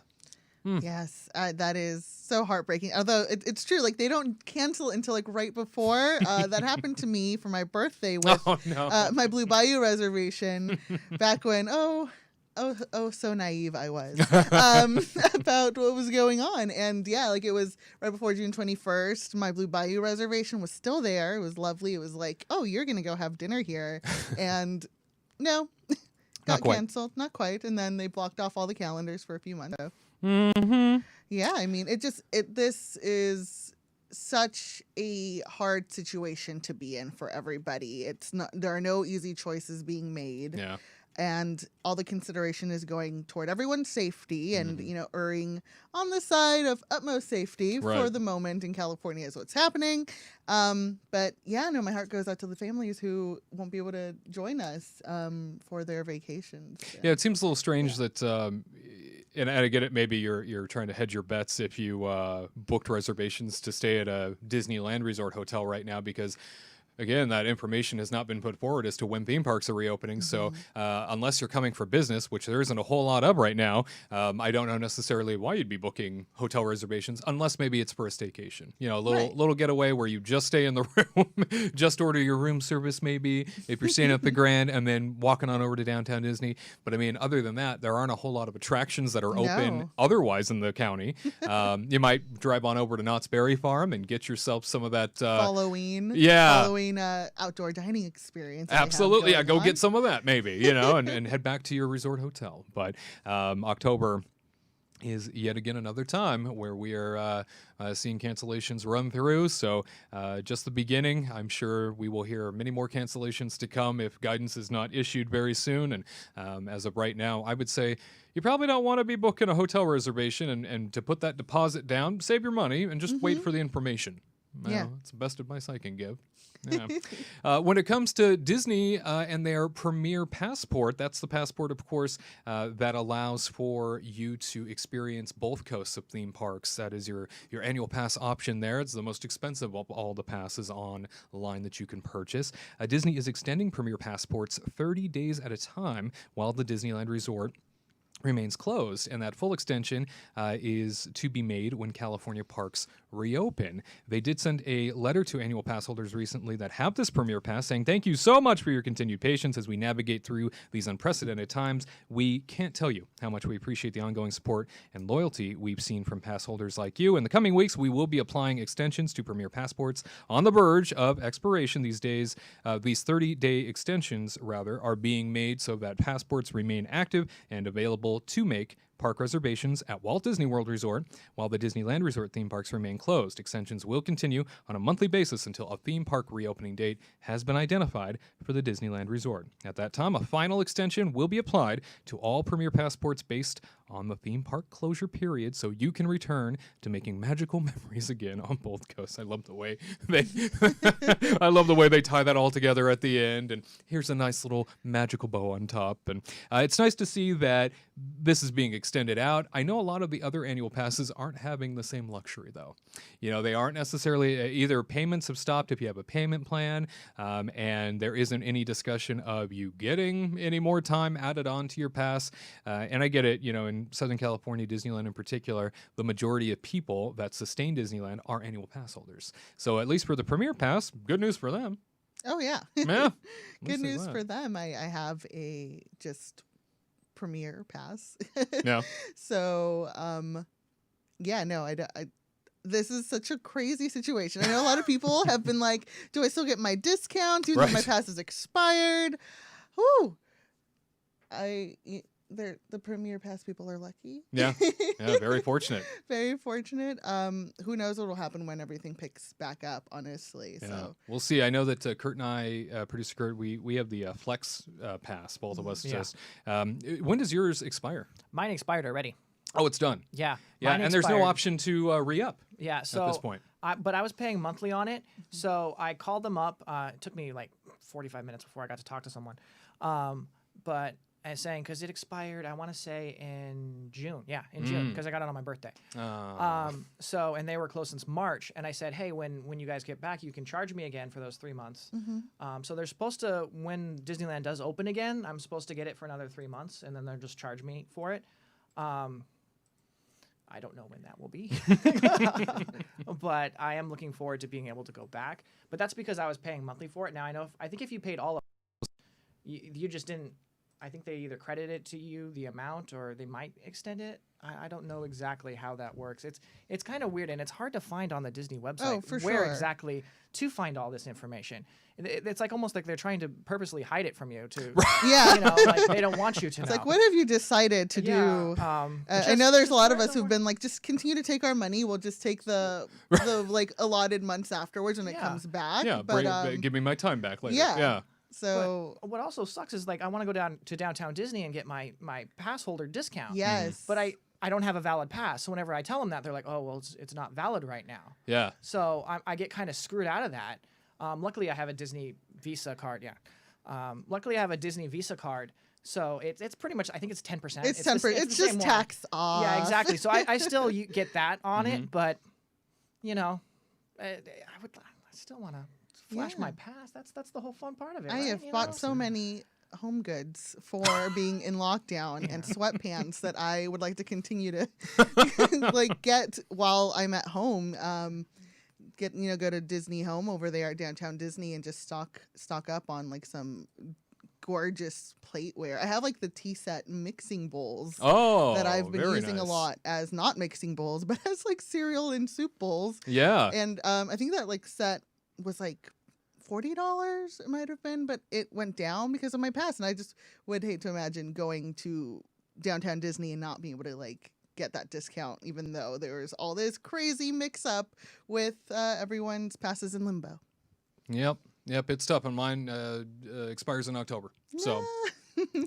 Yes, that is so heartbreaking. Although it's true, like they don't cancel until like right before. That happened to me for my birthday with my Blue Bayou reservation back when so naive I was about what was going on. And yeah, like it was right before June 21st. My Blue Bayou reservation was still there. It was lovely. It was like, oh, you're gonna go have dinner here, and no. Got canceled, not quite, and then they blocked off all the calendars for a few months. So. Yeah, I mean, this is such a hard situation to be in for everybody. There are no easy choices being made. Yeah. And all the consideration is going toward everyone's safety and, erring on the side of utmost safety for the moment in California is what's happening. But yeah, no, my heart goes out to the families who won't be able to join us for their vacations. Yeah, it seems a little strange that, and I get it, maybe you're trying to hedge your bets if you booked reservations to stay at a Disneyland Resort hotel right now because, again, that information has not been put forward as to when theme parks are reopening. So unless you're coming for business, which there isn't a whole lot of right now, I don't know necessarily why you'd be booking hotel reservations unless maybe it's for a staycation. A little getaway where you just stay in the room, just order your room service maybe if you're staying at the Grand and then walking on over to downtown Disney. But I mean, other than that, there aren't a whole lot of attractions that are open otherwise in the county. You might drive on over to Knott's Berry Farm and get yourself some of that Halloween. Yeah. Halloween outdoor dining experience. Absolutely. Yeah, go get some of that maybe, and head back to your resort hotel. But October is yet again another time where we are seeing cancellations run through. So just the beginning. I'm sure we will hear many more cancellations to come if guidance is not issued very soon. And as of right now, I would say you probably don't want to be booking a hotel reservation and to put that deposit down, save your money, and just wait for the information. It's the best advice I can give. Yeah. When it comes to Disney and their Premier Passport, that's the passport, of course, that allows for you to experience both coasts of theme parks. That is your annual pass option there. It's the most expensive of all the passes online that you can purchase. Disney is extending Premier Passports 30 days at a time while the Disneyland Resort remains closed, and that full extension is to be made when California parks reopen. They did send a letter to annual pass holders recently that have this Premier Pass saying, thank you so much for your continued patience as we navigate through these unprecedented times. We can't tell you how much we appreciate the ongoing support and loyalty we've seen from pass holders like you. In the coming weeks, we will be applying extensions to Premier Passports on the verge of expiration these days. These 30-day extensions, rather, are being made so that passports remain active and available to make park reservations at Walt Disney World Resort, while the Disneyland Resort theme parks remain closed. Extensions will continue on a monthly basis until a theme park reopening date has been identified for the Disneyland Resort. At that time, a final extension will be applied to all Premier Passports based on the theme park closure period, so you can return to making magical memories again on both coasts. I love the way they tie that all together at the end, and here's a nice little magical bow on top. And it's nice to see that this is being extended out. I know a lot of the other annual passes aren't having the same luxury, though. You know, they aren't necessarily either payments have stopped if you have a payment plan, and there isn't any discussion of you getting any more time added on to your pass. And I get it, you know, in Southern California, Disneyland in particular, the majority of people that sustain Disneyland are annual pass holders. So at least for the Premier Pass, good news for them. Oh, yeah. Yeah. Good news for them. I have a just Premier Pass. Yeah. So, yeah, no, I this is such a crazy situation. I know a lot of people have been like, do I still get my discounts even though my pass is expired? Whew. The Premier Pass people are lucky. Yeah. Yeah, very fortunate. Very fortunate. Who knows what will happen when everything picks back up, honestly. Yeah. So We'll see. I know that Curt and I, producer Curt, we have the Flex Pass, both of us. Yeah. Just when does yours expire? Mine expired already. Oh, it's done. Yeah. Yeah, mine and there's no expired. option to re-up Yeah, so at this point. but I was paying monthly on it, so I called them up. It took me like 45 minutes before I got to talk to someone. But I was saying, because it expired, I want to say in June. Yeah, in June, because I got it on my birthday. So, and they were closed since March. And I said, hey, when you guys get back, you can charge me again for those 3 months. So they're supposed to, when Disneyland does open again, I'm supposed to get it for another 3 months, and then they'll just charge me for it. I don't know when that will be, but I am looking forward to being able to go back. But that's because I was paying monthly for it. Now I think if you paid all of you just didn't. I think they either credit it to you the amount or they might extend it. I don't know exactly how that works. It's kind of weird, and it's hard to find on the Disney website where exactly to find all this information. It's like almost like they're trying to purposely hide it from you to yeah, you know, like they don't want you to know. It's like, what have you decided to do? I know there's a lot of us who've been like, just continue to take our money. We'll just take the like allotted months afterwards when it comes back. Yeah, but give me my time back later. Yeah. Yeah. So but what also sucks is like I want to go down to downtown Disney and get my pass holder discount. yes, But I don't have a valid pass. So whenever I tell them that, they're like, oh, well, it's not valid right now. Yeah. So I get kind of screwed out of that. Luckily, I have a Disney Visa card. Yeah. Luckily, I have a Disney Visa card. So it's pretty much, I think it's 10%. it's 10%. It's the just same tax off. Yeah, exactly. So I still get that on it. But, you know, I still want to flash my pass. That's the whole fun part of it. I right? have bought so many home goods for being in lockdown and sweatpants that I would like to continue to like get while I'm at home. Go to Disney Home over there at downtown Disney and just stock up on like some gorgeous plateware. I have like the tea set mixing bowls that I've been using a lot as not mixing bowls, but as like cereal and soup bowls. Yeah. And I think that like set was like $40 it might have been, but it went down because of my pass, and I just would hate to imagine going to downtown Disney and not being able to like get that discount, even though there was all this crazy mix up with everyone's passes in limbo. Yep, it's tough, and mine expires in October, so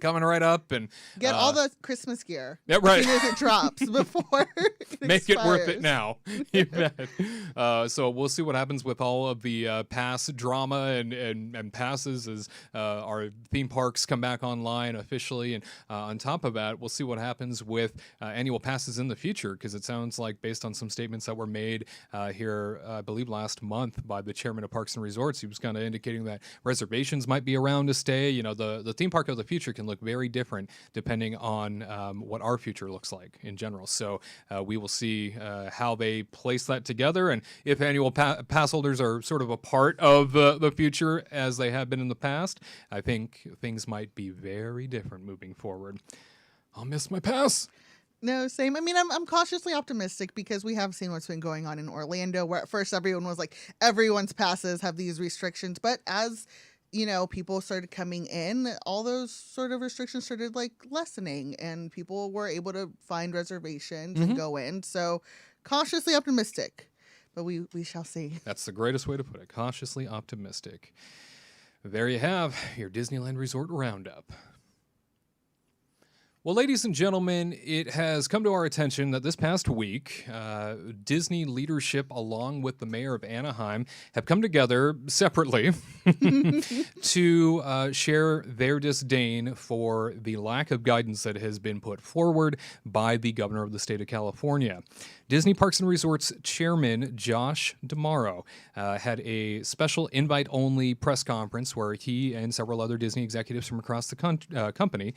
coming right up, and get all the Christmas gear. Yeah, right. As soon as it drops before it make it worth expires. it now. You bet. So we'll see what happens with all of the pass drama and passes as our theme parks come back online officially, and on top of that, we'll see what happens with annual passes in the future, because it sounds like, based on some statements that were made here, I believe last month, by the chairman of Parks and Resorts, he was kind of indicating that reservations might be around to stay. You know, the theme park of the future can look very different depending on what our future looks like in general. So we will see how they place that together, and if annual pass holders are sort of a part of the future as they have been in the past. I think things might be very different moving forward. I'll miss my pass. No, same. I mean, I'm cautiously optimistic because we have seen what's been going on in Orlando, where at first everyone was like, everyone's passes have these restrictions. But as people started coming in, all those sort of restrictions started like lessening, and people were able to find reservations and go in. So cautiously optimistic, but we shall see. That's the greatest way to put it. Cautiously optimistic. There you have your Disneyland Resort Roundup. Well, ladies and gentlemen, it has come to our attention that this past week, Disney leadership, along with the mayor of Anaheim, have come together separately to share their disdain for the lack of guidance that has been put forward by the governor of the state of California. Disney Parks and Resorts chairman Josh D'Amaro had a special invite-only press conference where he and several other Disney executives from across the company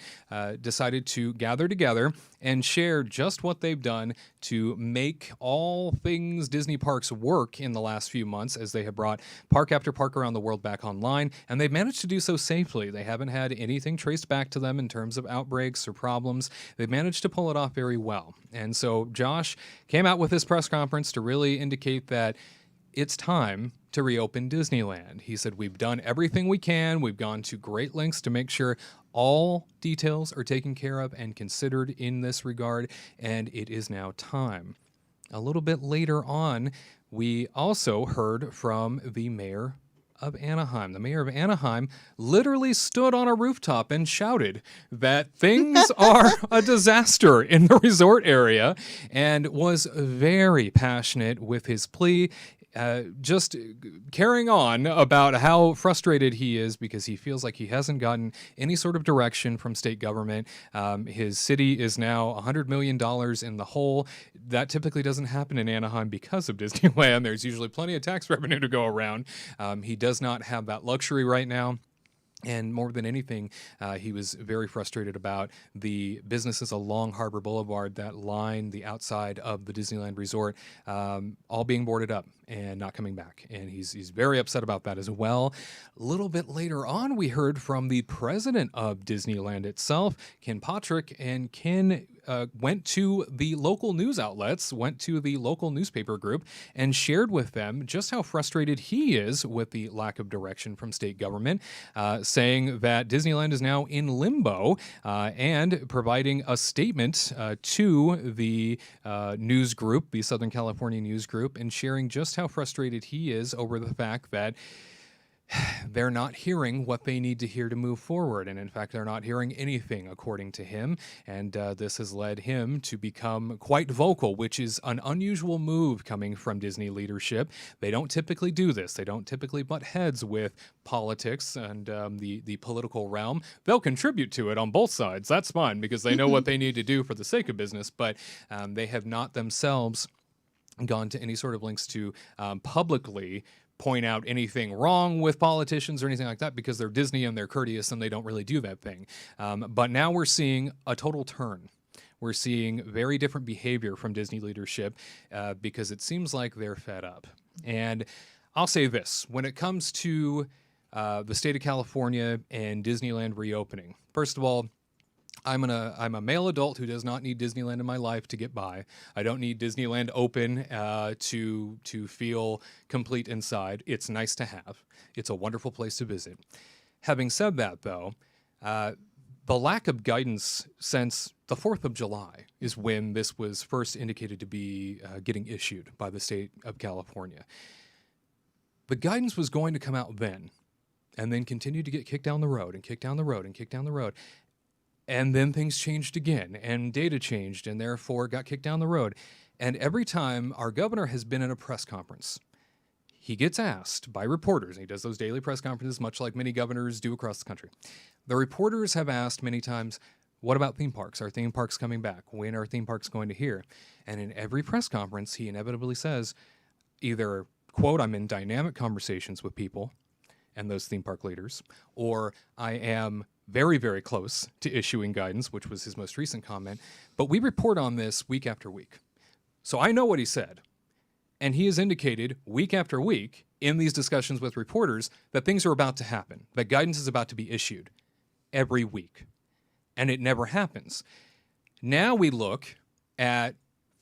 decided to gather together and share just what they've done to make all things Disney parks work in the last few months, as they have brought park after park around the world back online, and they've managed to do so safely. They haven't had anything traced back to them in terms of outbreaks or problems. They've managed to pull it off very well. And so Josh came out with this press conference to really indicate that it's time to reopen Disneyland. He said, we've done everything we can. We've gone to great lengths to make sure all details are taken care of and considered in this regard, and it is now time. A little bit later on, we also heard from the mayor of Anaheim. The mayor of Anaheim literally stood on a rooftop and shouted that things are a disaster in the resort area, and was very passionate with his plea, just carrying on about how frustrated he is because he feels like he hasn't gotten any sort of direction from state government. His city is now $100 million in the hole. That typically doesn't happen in Anaheim because of Disneyland. There's usually plenty of tax revenue to go around. He does not have that luxury right now. And more than anything, he was very frustrated about the businesses along Harbor Boulevard that line the outside of the Disneyland Resort, all being boarded up and not coming back. And he's very upset about that as well. A little bit later on, we heard from the president of Disneyland itself, Ken Patrick, and Ken went to the local news outlets, went to the local newspaper group, and shared with them just how frustrated he is with the lack of direction from state government, saying that Disneyland is now in limbo, and providing a statement to the news group, the Southern California news group, and sharing just how frustrated he is over the fact that they're not hearing what they need to hear to move forward. And in fact, they're not hearing anything, according to him. And this has led him to become quite vocal, which is an unusual move coming from Disney leadership. They don't typically do this. They don't typically butt heads with politics and the political realm. They'll contribute to it on both sides. That's fine because they know what they need to do for the sake of business. But they have not themselves gone to any sort of links to publicly point out anything wrong with politicians or anything like that, because they're Disney and they're courteous and they don't really do that thing. But now we're seeing a total turn. We're seeing very different behavior from Disney leadership because it seems like they're fed up. And I'll say this, when it comes to the state of California and Disneyland reopening, first of all, I'm a male adult who does not need Disneyland in my life to get by. I don't need Disneyland open to feel complete inside. It's nice to have. It's a wonderful place to visit. Having said that, though, the lack of guidance since the 4th of July is when this was first indicated to be getting issued by the state of California. The guidance was going to come out then, and then continue to get kicked down the road and kicked down the road and kicked down the road. And then things changed again, and data changed, and therefore got kicked down the road. And every time our governor has been in a press conference, he gets asked by reporters, and he does those daily press conferences, much like many governors do across the country. The reporters have asked many times, what about theme parks? Are theme parks coming back? When are theme parks going to here? And in every press conference, he inevitably says, either, quote, I'm in dynamic conversations with people and those theme park leaders, or I am very, very close to issuing guidance, which was his most recent comment. But we report on this week after week. So I know what he said. And he has indicated week after week in these discussions with reporters that things are about to happen, that guidance is about to be issued every week. And it never happens. Now we look at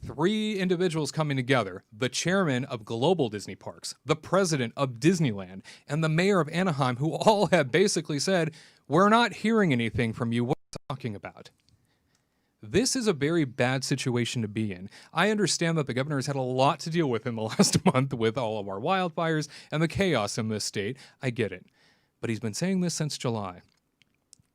three individuals coming together: the chairman of Global Disney Parks, the president of Disneyland, and the mayor of Anaheim, who all have basically said, we're not hearing anything from you. What are you talking about? This is a very bad situation to be in. I understand that the governor has had a lot to deal with in the last month with all of our wildfires and the chaos in this state. I get it. But he's been saying this since July.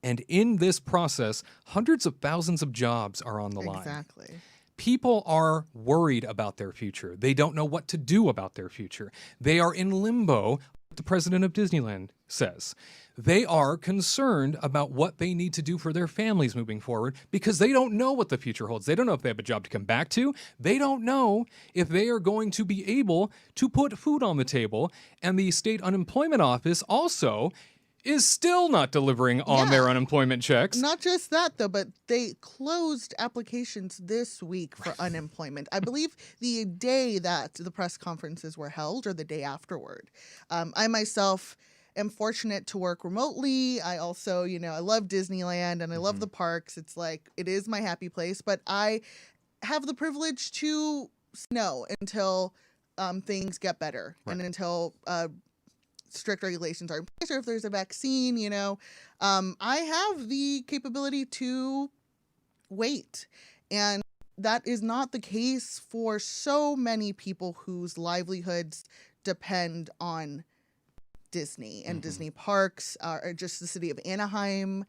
And in this process, hundreds of thousands of jobs are on the line. Exactly. People are worried about their future. They don't know what to do about their future. They are in limbo, like the president of Disneyland says. They are concerned about what they need to do for their families moving forward because they don't know what the future holds. They don't know if they have a job to come back to. They don't know if they are going to be able to put food on the table. And the state unemployment office also is still not delivering on their unemployment checks. Not just that, though, but they closed applications this week for unemployment. I believe the day that the press conferences were held or the day afterward. I myself am fortunate to work remotely. I also, I love Disneyland and I love the parks. It's like, it is my happy place, but I have the privilege to know until things get better and until strict regulations are in place, or if there's a vaccine, I have the capability to wait. And that is not the case for so many people whose livelihoods depend on Disney and Disney parks, or just the city of Anaheim,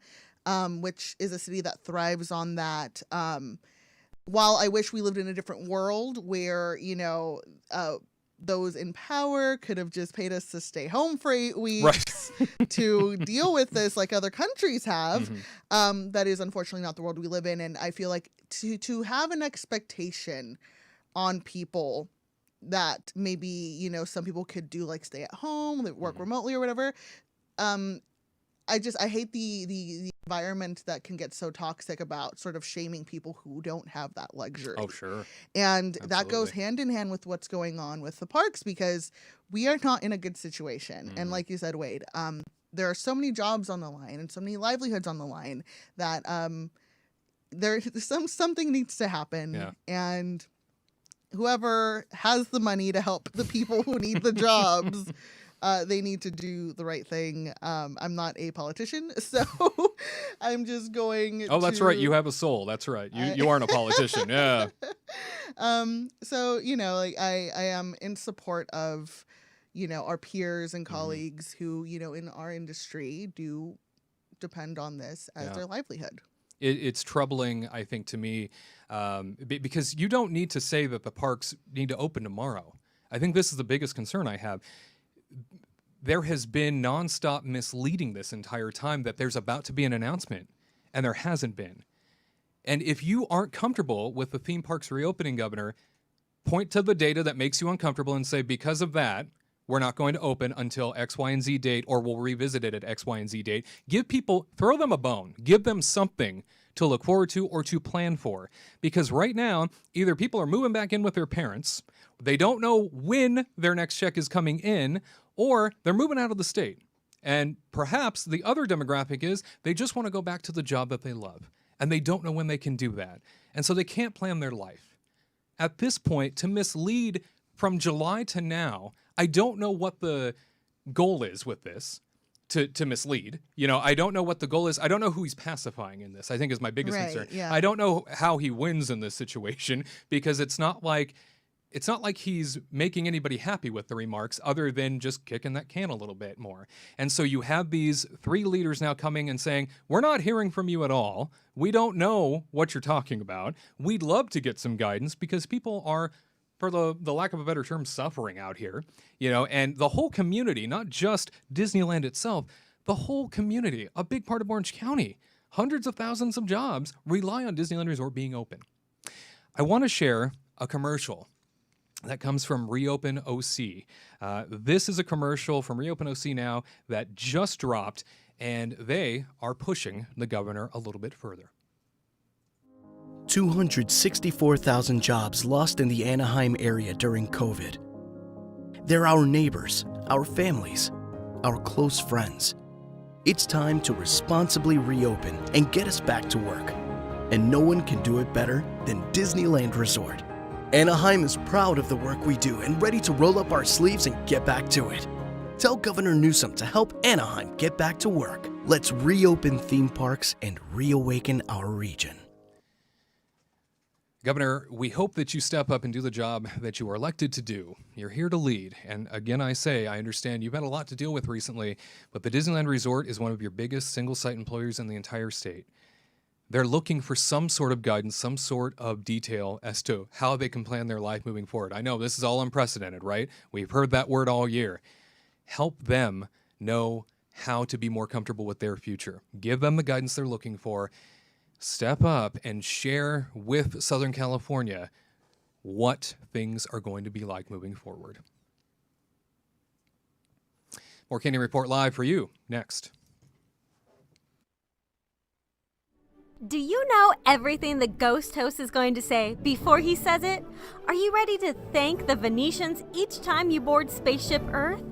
which is a city that thrives on that. While I wish we lived in a different world where, those in power could have just paid us to stay home for 8 weeks to deal with this like other countries have. That is unfortunately not the world we live in. And I feel like to have an expectation on people that maybe, some people could do like stay at home, work remotely or whatever. I hate the environment that can get so toxic about sort of shaming people who don't have that luxury. Oh, sure. And that goes hand in hand with what's going on with the parks, because we are not in a good situation. And like you said, Wade, there are so many jobs on the line and so many livelihoods on the line that something needs to happen. Yeah. And whoever has the money to help the people who need the jobs, they need to do the right thing. I'm not a politician, so I'm just going Oh, that's right. You have a soul. That's right. You aren't a politician. Yeah. So, I am in support of, our peers and colleagues who, in our industry do depend on this as their livelihood. It's troubling, I think, to me, because you don't need to say that the parks need to open tomorrow. I think this is the biggest concern I have. There has been nonstop misleading this entire time that there's about to be an announcement, and there hasn't been. And if you aren't comfortable with the theme parks reopening, Governor, point to the data that makes you uncomfortable and say, because of that, we're not going to open until X, Y, and Z date, or we'll revisit it at X, Y, and Z date. Give people, throw them a bone. Give them something to look forward to or to plan for. Because right now, either people are moving back in with their parents, they don't know when their next check is coming in, or they're moving out of the state. And perhaps the other demographic is they just want to go back to the job that they love, and they don't know when they can do that. And so they can't plan their life. At this point, to mislead from July to now, I don't know what the goal is with this, to mislead. I don't know what the goal is. I don't know who he's pacifying in this, I think is my biggest concern. Yeah. I don't know how he wins in this situation, because it's not like he's making anybody happy with the remarks other than just kicking that can a little bit more. And so you have these three leaders now coming and saying, we're not hearing from you at all. We don't know what you're talking about. We'd love to get some guidance because people are, for the lack of a better term, suffering out here, and the whole community, not just Disneyland itself, the whole community, a big part of Orange County, hundreds of thousands of jobs rely on Disneyland Resort being open. I want to share a commercial that comes from Reopen OC. This is a commercial from Reopen OC now that just dropped, and they are pushing the governor a little bit further. 264,000 jobs lost in the Anaheim area during COVID. They're our neighbors, our families, our close friends. It's time to responsibly reopen and get us back to work. And no one can do it better than Disneyland Resort. Anaheim is proud of the work we do and ready to roll up our sleeves and get back to it. Tell Governor Newsom to help Anaheim get back to work. Let's reopen theme parks and reawaken our region. Governor, we hope that you step up and do the job that you are elected to do. You're here to lead. And again, I say, I understand you've had a lot to deal with recently, but the Disneyland Resort is one of your biggest single-site employers in the entire state. They're looking for some sort of guidance, some sort of detail as to how they can plan their life moving forward. I know this is all unprecedented, right? We've heard that word all year. Help them know how to be more comfortable with their future. Give them the guidance they're looking for. Step up and share with Southern California what things are going to be like moving forward. More Canyon Report Live for you next. Do you know everything the ghost host is going to say before he says it? Are you ready to thank the Venetians each time you board Spaceship Earth?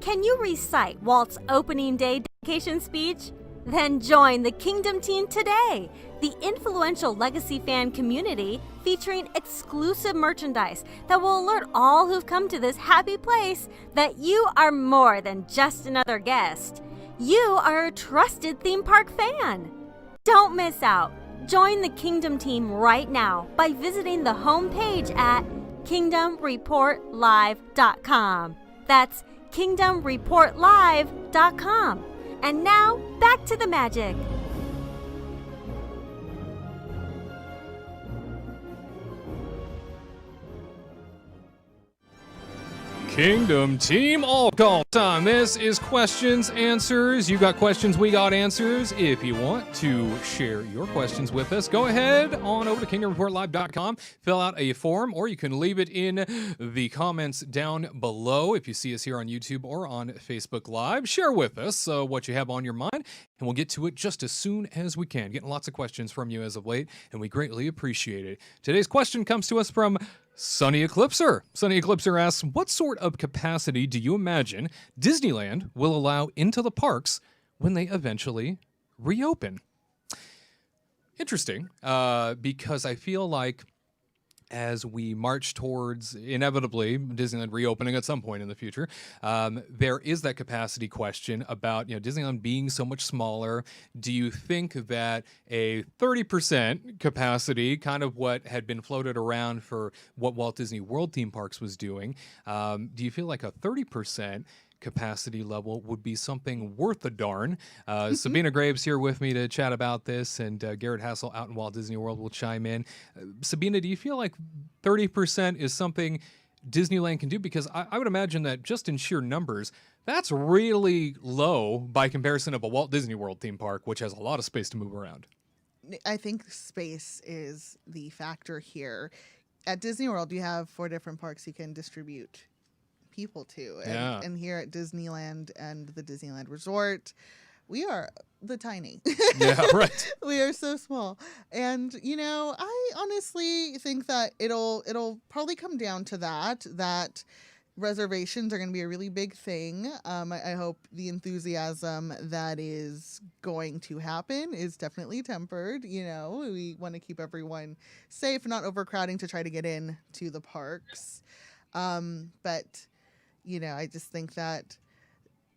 Can you recite Walt's opening day dedication speech? Then join the Kingdom team today, the influential legacy fan community featuring exclusive merchandise that will alert all who've come to this happy place that you are more than just another guest. You are a trusted theme park fan. Don't miss out. Join the Kingdom team right now by visiting the homepage at kingdomreportlive.com. That's kingdomreportlive.com. And now, back to the magic. Kingdom team, all call time. This is questions, answers. You got questions, we got answers. If you want to share your questions with us, go ahead on over to kingdomreportlive.com, fill out a form, or you can leave it in the comments down below if you see us here on YouTube or on Facebook Live. Share with us what you have on your mind, and we'll get to it just as soon as we can. Getting lots of questions from you as of late, and we greatly appreciate it. Today's question comes to us from Sunny Eclipser. Sunny Eclipser asks, what sort of capacity do you imagine Disneyland will allow into the parks when they eventually reopen? Interesting, because I feel like as we march towards, inevitably, Disneyland reopening at some point in the future, there is that capacity question about, Disneyland being so much smaller. Do you think that a 30% capacity, kind of what had been floated around for what Walt Disney World theme parks was doing, do you feel like a 30% capacity level would be something worth a darn? Sabina Graves here with me to chat about this, and Gared Hassel out in Walt Disney World will chime in. Sabina, do you feel like 30% is something Disneyland can do? Because I would imagine that just in sheer numbers, that's really low by comparison of a Walt Disney World theme park, which has a lot of space to move around. I think space is the factor here. At Disney World, you have 4 different parks you can distribute people to, and here at Disneyland and the Disneyland Resort, we are the tiny. Yeah, right. We are so small, and I honestly think that it'll probably come down to that reservations are going to be a really big thing. I hope the enthusiasm that is going to happen is definitely tempered. We want to keep everyone safe, not overcrowding to try to get in to the parks, but I just think that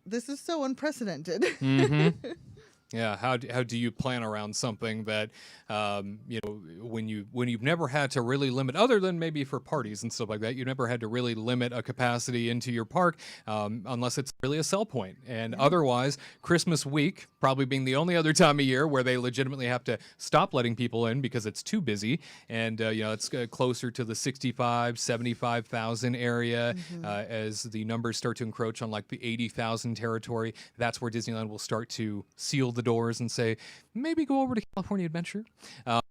this is so unprecedented. Mm-hmm. Yeah, how do you plan around something that when you've never had to really limit, other than maybe for parties and stuff like that, you've never had to really limit a capacity into your park unless it's really a sell point. And otherwise, Christmas week probably being the only other time of year where they legitimately have to stop letting people in because it's too busy, and it's closer to the 65, 75,000 area. As the numbers start to encroach on like the 80,000 territory, that's where Disneyland will start to seal the doors and say, maybe go over to California Adventure.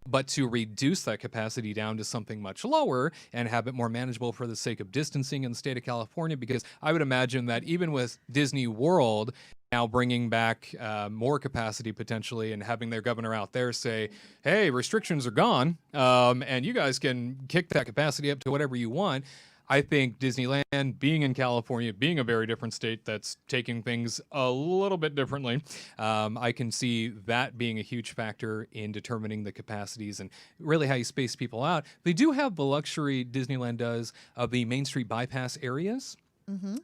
But to reduce that capacity down to something much lower and have it more manageable for the sake of distancing in the state of California, because I would imagine that even with Disney World now bringing back more capacity potentially and having their governor out there say, hey, restrictions are gone, and you guys can kick that capacity up to whatever you want, I think Disneyland, being in California, being a very different state that's taking things a little bit differently, I can see that being a huge factor in determining the capacities and really how you space people out. They do have the luxury, Disneyland does, of the Main Street bypass areas.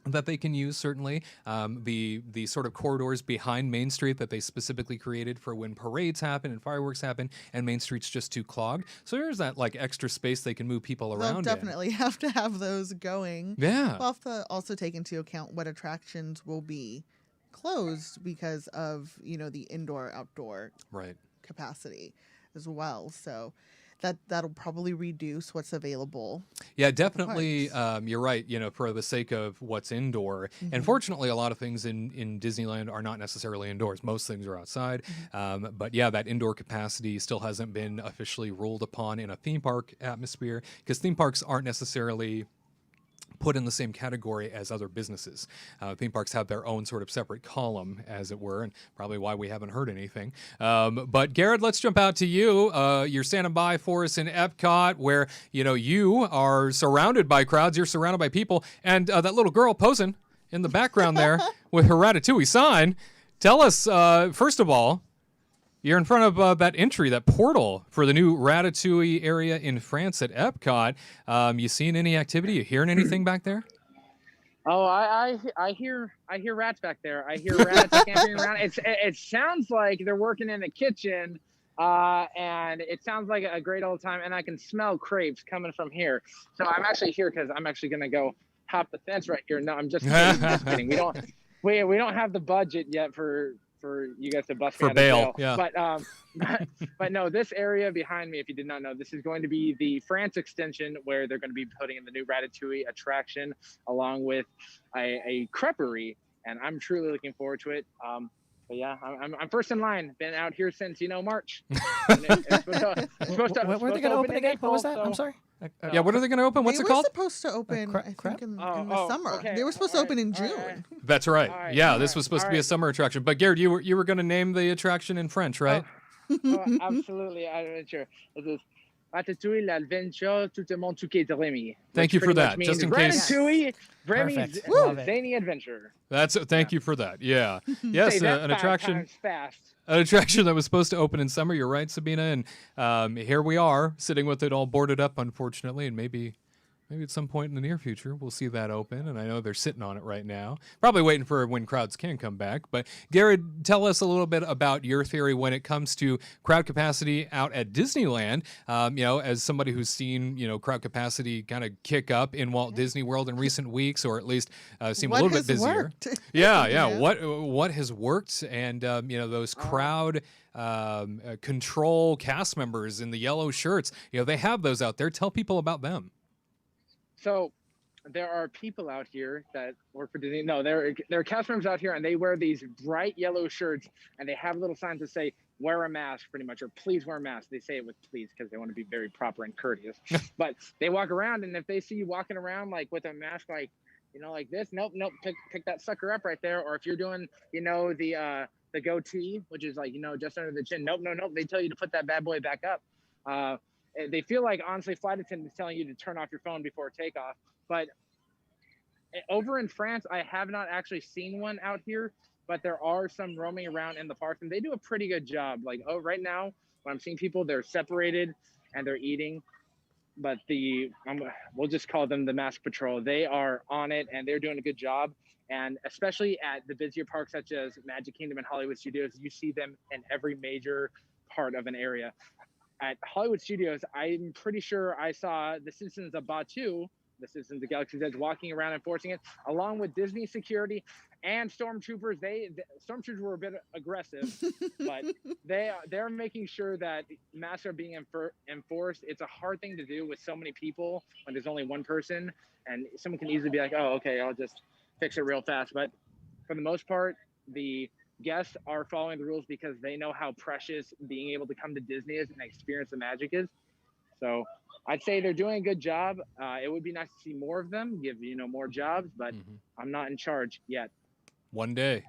That they can use, certainly. The sort of corridors behind Main Street that they specifically created for when parades happen and fireworks happen, and Main Street's just too clogged. So there's that like extra space they can move people around. They'll definitely have to have those going. Yeah. We'll have to also take into account what attractions will be closed because of, the indoor-outdoor capacity as well. So that'll probably reduce what's available. Yeah, definitely. You're right. For the sake of what's indoor, and fortunately, a lot of things in Disneyland are not necessarily indoors. Most things are outside. But yeah, that indoor capacity still hasn't been officially ruled upon in a theme park atmosphere, because theme parks aren't necessarily put in the same category as other businesses. Theme parks have their own sort of separate column, as it were, and probably why we haven't heard anything. But Gared, let's jump out to you. You're standing by for us in Epcot, where you are surrounded by crowds, you're surrounded by people, and that little girl posing in the background there with her Ratatouille sign. Tell us, first of all, you're in front of that entry, that portal for the new Ratatouille area in France at Epcot. You seeing any activity? You hearing anything back there? Oh, I hear rats back there. I hear rats scampering around. It sounds like they're working in the kitchen, and it sounds like a great old time. And I can smell crepes coming from here. So I'm actually here because I'm actually gonna go hop the fence right here. No, I'm just kidding. Just kidding. We don't have the budget yet for you guys to bust me out of bail. Yeah. But no, this area behind me, if you did not know, this is going to be the France extension, where they're going to be putting in the new Ratatouille attraction along with a creperie, and I'm truly looking forward to it. But yeah, I'm first in line. Been out here since March. Where are they going to open again? What was that? I'm sorry. Yeah, what are they going to open? What's it called? They were supposed to open, I think, in the summer. Okay. They were supposed to open in June. Right. That's right. All This was supposed to be a summer attraction. But Gared, you were going to name the attraction in French, right? Absolutely. I'm sure. This is Ratatouille, l'adventure, tout le monde qui est Rémi. Thank you for that. Just in case. Ratatouille, Rémi's zany adventure. Thank you for that. Yeah. Yes, an attraction. Fast. An attraction that was supposed to open in summer. You're right, Sabina. And here we are, sitting with it all boarded up, unfortunately, and maybe at some point in the near future we'll see that open. And I know they're sitting on it right now, probably waiting for when crowds can come back. But Gared, tell us a little bit about your theory when it comes to crowd capacity out at Disneyland. As somebody who's seen crowd capacity kind of kick up in Walt Disney World in recent weeks, or at least seem a little bit busier. Yeah. What has worked, and those crowd control cast members in the yellow shirts. They have those out there. Tell people about them. So there are people out here that work for Disney. No, there are cast members out here, and they wear these bright yellow shirts, and they have little signs that say, wear a mask, pretty much, or please wear a mask. They say it with please because they want to be very proper and courteous. But they walk around, and if they see you walking around like with a mask like this, nope, pick that sucker up right there. Or if you're doing, the goatee, which is like, just under the chin, nope. They tell you to put that bad boy back up. They feel like, honestly, flight attendants telling you to turn off your phone before takeoff. But over in France, I have not actually seen one out here, but there are some roaming around in the parks, and they do a pretty good job. Like, right now, when I'm seeing people, they're separated and they're eating. But we'll just call them the mask patrol. They are on it, and they're doing a good job. And especially at the busier parks such as Magic Kingdom and Hollywood Studios, you see them in every major part of an area. At Hollywood Studios, I'm pretty sure I saw the citizens of Batuu, the citizens of Galaxy's Edge, walking around enforcing it, along with Disney security and stormtroopers. Stormtroopers were a bit aggressive, but they're making sure that masks are being enforced. It's a hard thing to do with so many people when there's only one person, and someone can easily be like, oh, okay, I'll just fix it real fast. But for the most part, the guests are following the rules because they know how precious being able to come to Disney is and experience the magic is. So I'd say they're doing a good job. It would be nice to see more of them, give more jobs, but I'm not in charge yet. One day.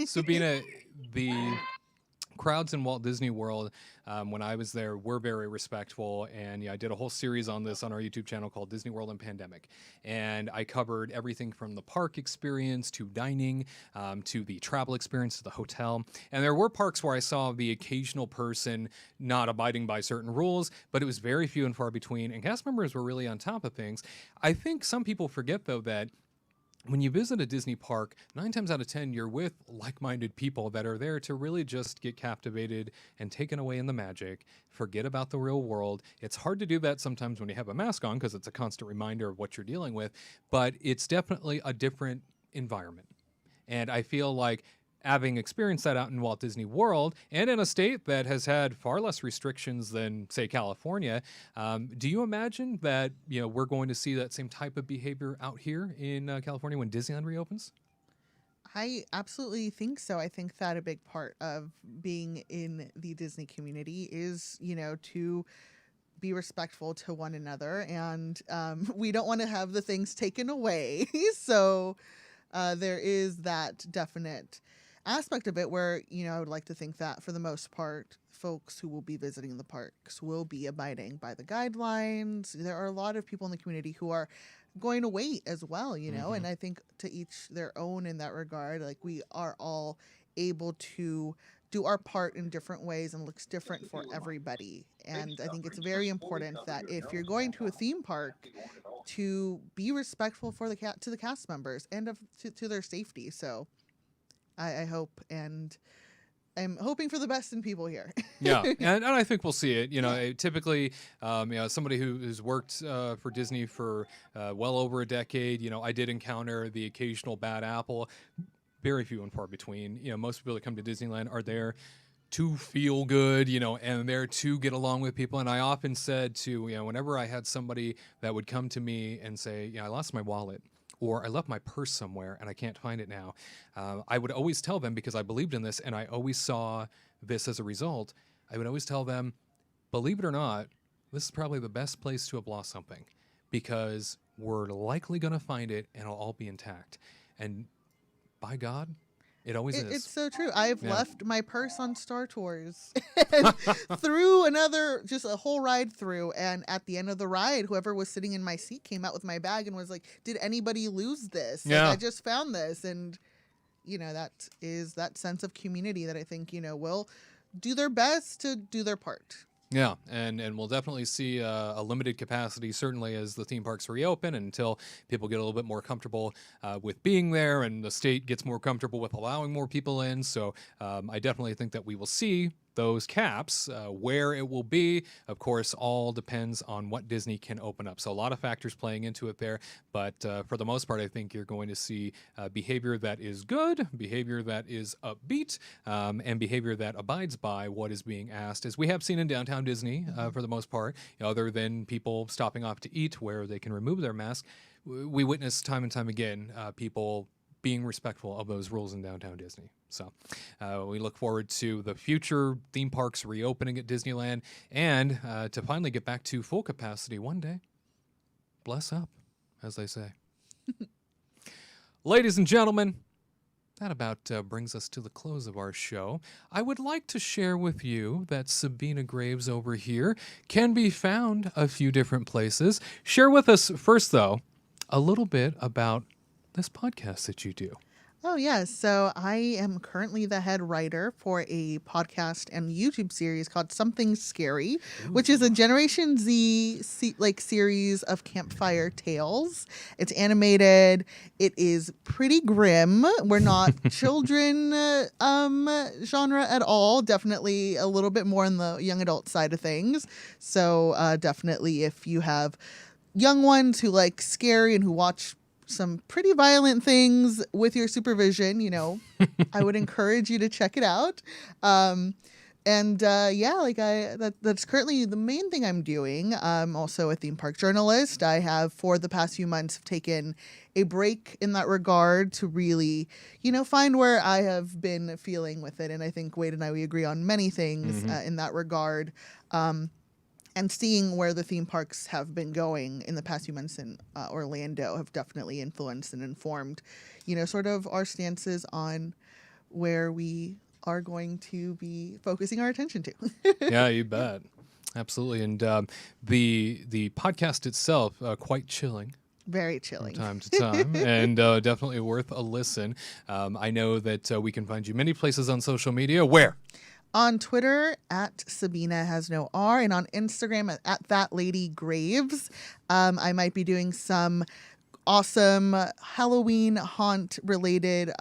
Sabina, the crowds in Walt Disney World, when I was there, were very respectful. And I did a whole series on this on our YouTube channel called Disney World and Pandemic. And I covered everything from the park experience to dining, to the travel experience to the hotel. And there were parks where I saw the occasional person not abiding by certain rules, but it was very few and far between. And cast members were really on top of things. I think some people forget, though, that when you visit a Disney park, 9 times out of 10, you're with like-minded people that are there to really just get captivated and taken away in the magic, forget about the real world. It's hard to do that sometimes when you have a mask on because it's a constant reminder of what you're dealing with, but it's definitely a different environment. And I feel like having experienced that out in Walt Disney World and in a state that has had far less restrictions than, say, California, do you imagine that we're going to see that same type of behavior out here in California when Disneyland reopens? I absolutely think so. I think that a big part of being in the Disney community is, to be respectful to one another, and we don't want to have the things taken away. So there is that definite aspect of it where, I would like to think that for the most part, folks who will be visiting the parks will be abiding by the guidelines. There are a lot of people in the community who are going to wait as well, and I think to each their own in that regard. Like, we are all able to do our part in different ways and looks different for everybody. And I think it's very important that if you're going to a theme park, to be respectful for to the cast members and to their safety. So I hope, and I'm hoping for the best in people here. Yeah, and I think we'll see it. Typically, somebody who's worked for Disney for well over a decade, I did encounter the occasional bad apple. Very few and far between. Most people that come to Disneyland are there to feel good, and there to get along with people. And I often said to, whenever I had somebody that would come to me and say, I lost my wallet, or I left my purse somewhere and I can't find it now, I would always tell them, because I believed in this and I always saw this as a result, I would always tell them, believe it or not, this is probably the best place to have lost something, because we're likely going to find it and it'll all be intact. And by God, it always is. It's so true. I've left my purse on Star Tours through just a whole ride through. And at the end of the ride, whoever was sitting in my seat came out with my bag and was like, did anybody lose this? Yeah. Like, I just found this. And, that is that sense of community that I think, will do their best to do their part. Yeah, and we'll definitely see a limited capacity, certainly as the theme parks reopen, until people get a little bit more comfortable with being there and the state gets more comfortable with allowing more people in. So I definitely think that we will see those caps. Where it will be, of course, all depends on what Disney can open up. So a lot of factors playing into it there. But for the most part, I think you're going to see behavior that is good, behavior that is upbeat, and behavior that abides by what is being asked, as we have seen in downtown Disney for the most part. Other than people stopping off to eat where they can remove their mask, we witness time and time again people being respectful of those rules in downtown Disney. So we look forward to the future theme parks reopening at Disneyland, and to finally get back to full capacity one day. Bless up, as they say. Ladies and gentlemen, that about brings us to the close of our show. I would like to share with you that Sabina Graves over here can be found a few different places. Share with us first, though, a little bit about this podcast that you do. Oh, yes. So I am currently the head writer for a podcast and YouTube series called Something Scary, which is a Generation Z series of campfire tales. It's animated. It is pretty grim. We're not children genre at all. Definitely a little bit more on the young adult side of things. So definitely if you have young ones who like scary and who watch some pretty violent things with your supervision, I would encourage you to check it out. That's currently the main thing I'm doing. I'm also a theme park journalist. I have, for the past few months, taken a break in that regard to really, find where I have been feeling with it. And I think Wade and I, we agree on many things in that regard. And seeing where the theme parks have been going in the past few months in Orlando have definitely influenced and informed, sort of our stances on where we are going to be focusing our attention to. Yeah, you bet. Absolutely. And the podcast itself, quite chilling. Very chilling. From time to time, and definitely worth a listen. I know that we can find you many places on social media. Where? On Twitter at Sabina has no R, and on Instagram at that lady Graves. I might be doing some awesome Halloween haunt related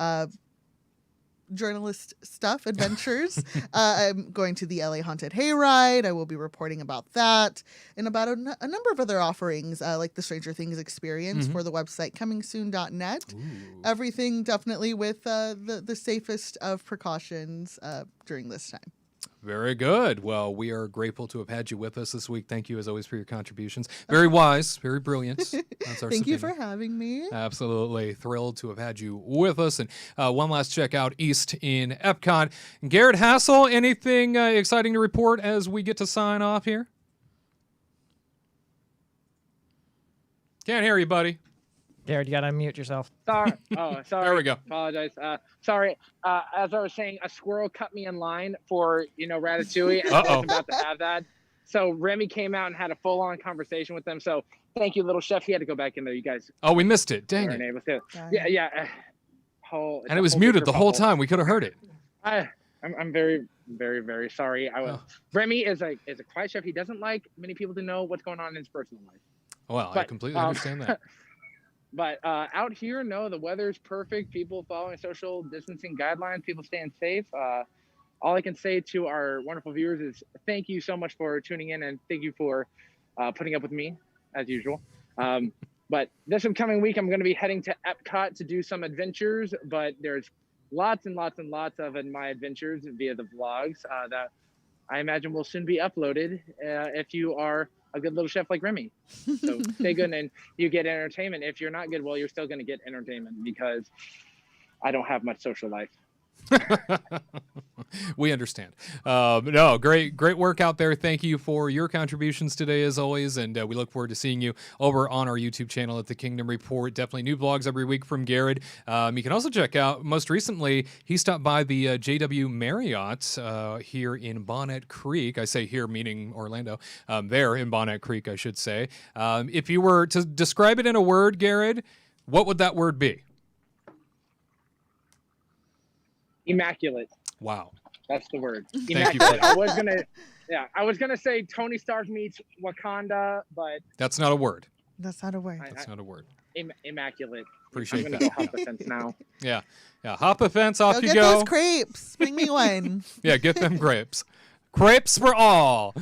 journalist stuff, adventures. I'm going to the LA Haunted Hayride. I will be reporting about that and about a number of other offerings like the Stranger Things experience for the website comingsoon.net. Everything definitely with the safest of precautions during this time. Very good. Well, we are grateful to have had you with us this week. Thank you, as always, for your contributions. Very wise, very brilliant. That's our Thank you Sabina. for having me. Absolutely. Thrilled to have had you with us. And one last check out east in Epcot. Gared, Hassel, anything exciting to report as we get to sign off here? Can't hear you, buddy. Gared, you gotta unmute yourself. Sorry. Oh, sorry. There we go. Apologize. Sorry. As I was saying, a squirrel cut me in line for, Ratatouille. And I was about to have that. So Remy came out and had a full-on conversation with them. So thank you, little chef. He had to go back in there. You guys. Oh, we missed it. Dang it. Able to. Yeah. And it was muted the whole time. We could have heard it. I'm very, very, very sorry. Remy is a quiet chef. He doesn't like many people to know what's going on in his personal life. Well, I completely understand that. But out here, no, the weather's perfect. People following social distancing guidelines, people staying safe. All I can say to our wonderful viewers is thank you so much for tuning in, and thank you for putting up with me, as usual. But this upcoming week, I'm going to be heading to Epcot to do some adventures, but there's lots and lots and lots of my adventures via the vlogs that I imagine will soon be uploaded if you are a good little chef like Remy. So stay good and you get entertainment. If you're not good, well, you're still going to get entertainment because I don't have much social life. We understand. No, great work out there. Thank you for your contributions today, as always, and we look forward to seeing you over on our YouTube channel at The Kingdom Report. Definitely new vlogs every week from Gared. You can also check out, most recently, he stopped by the JW Marriott here in Bonnet Creek. I say here, meaning Orlando. There in Bonnet Creek, I should say. If you were to describe it in a word, Gared, what would that word be? Immaculate. Wow. That's the word. Thank you for that. I was gonna say Tony Stark meets Wakanda, but that's not a word. That's not a word. That's not a word. Immaculate. Appreciate I'm that. gonna go hop the fence now. Yeah. Hop a fence, off you get go. Those crepes. Bring me one. Yeah, get them grapes. Crepes for all.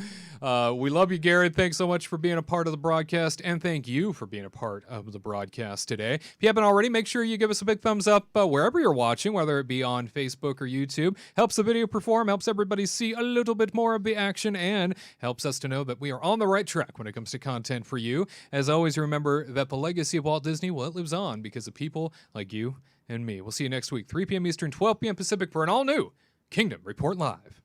We love you, Gared. Thanks so much for being a part of the broadcast, and thank you for being a part of the broadcast today. If you haven't already, make sure you give us a big thumbs up wherever you're watching, whether it be on Facebook or YouTube. Helps the video perform, helps everybody see a little bit more of the action, and helps us to know that we are on the right track when it comes to content for you. As always, remember that the legacy of Walt Disney, well, it lives on because of people like you and me. We'll see you next week, 3 p.m. Eastern, 12 p.m. Pacific, for an all-new Kingdom Report Live.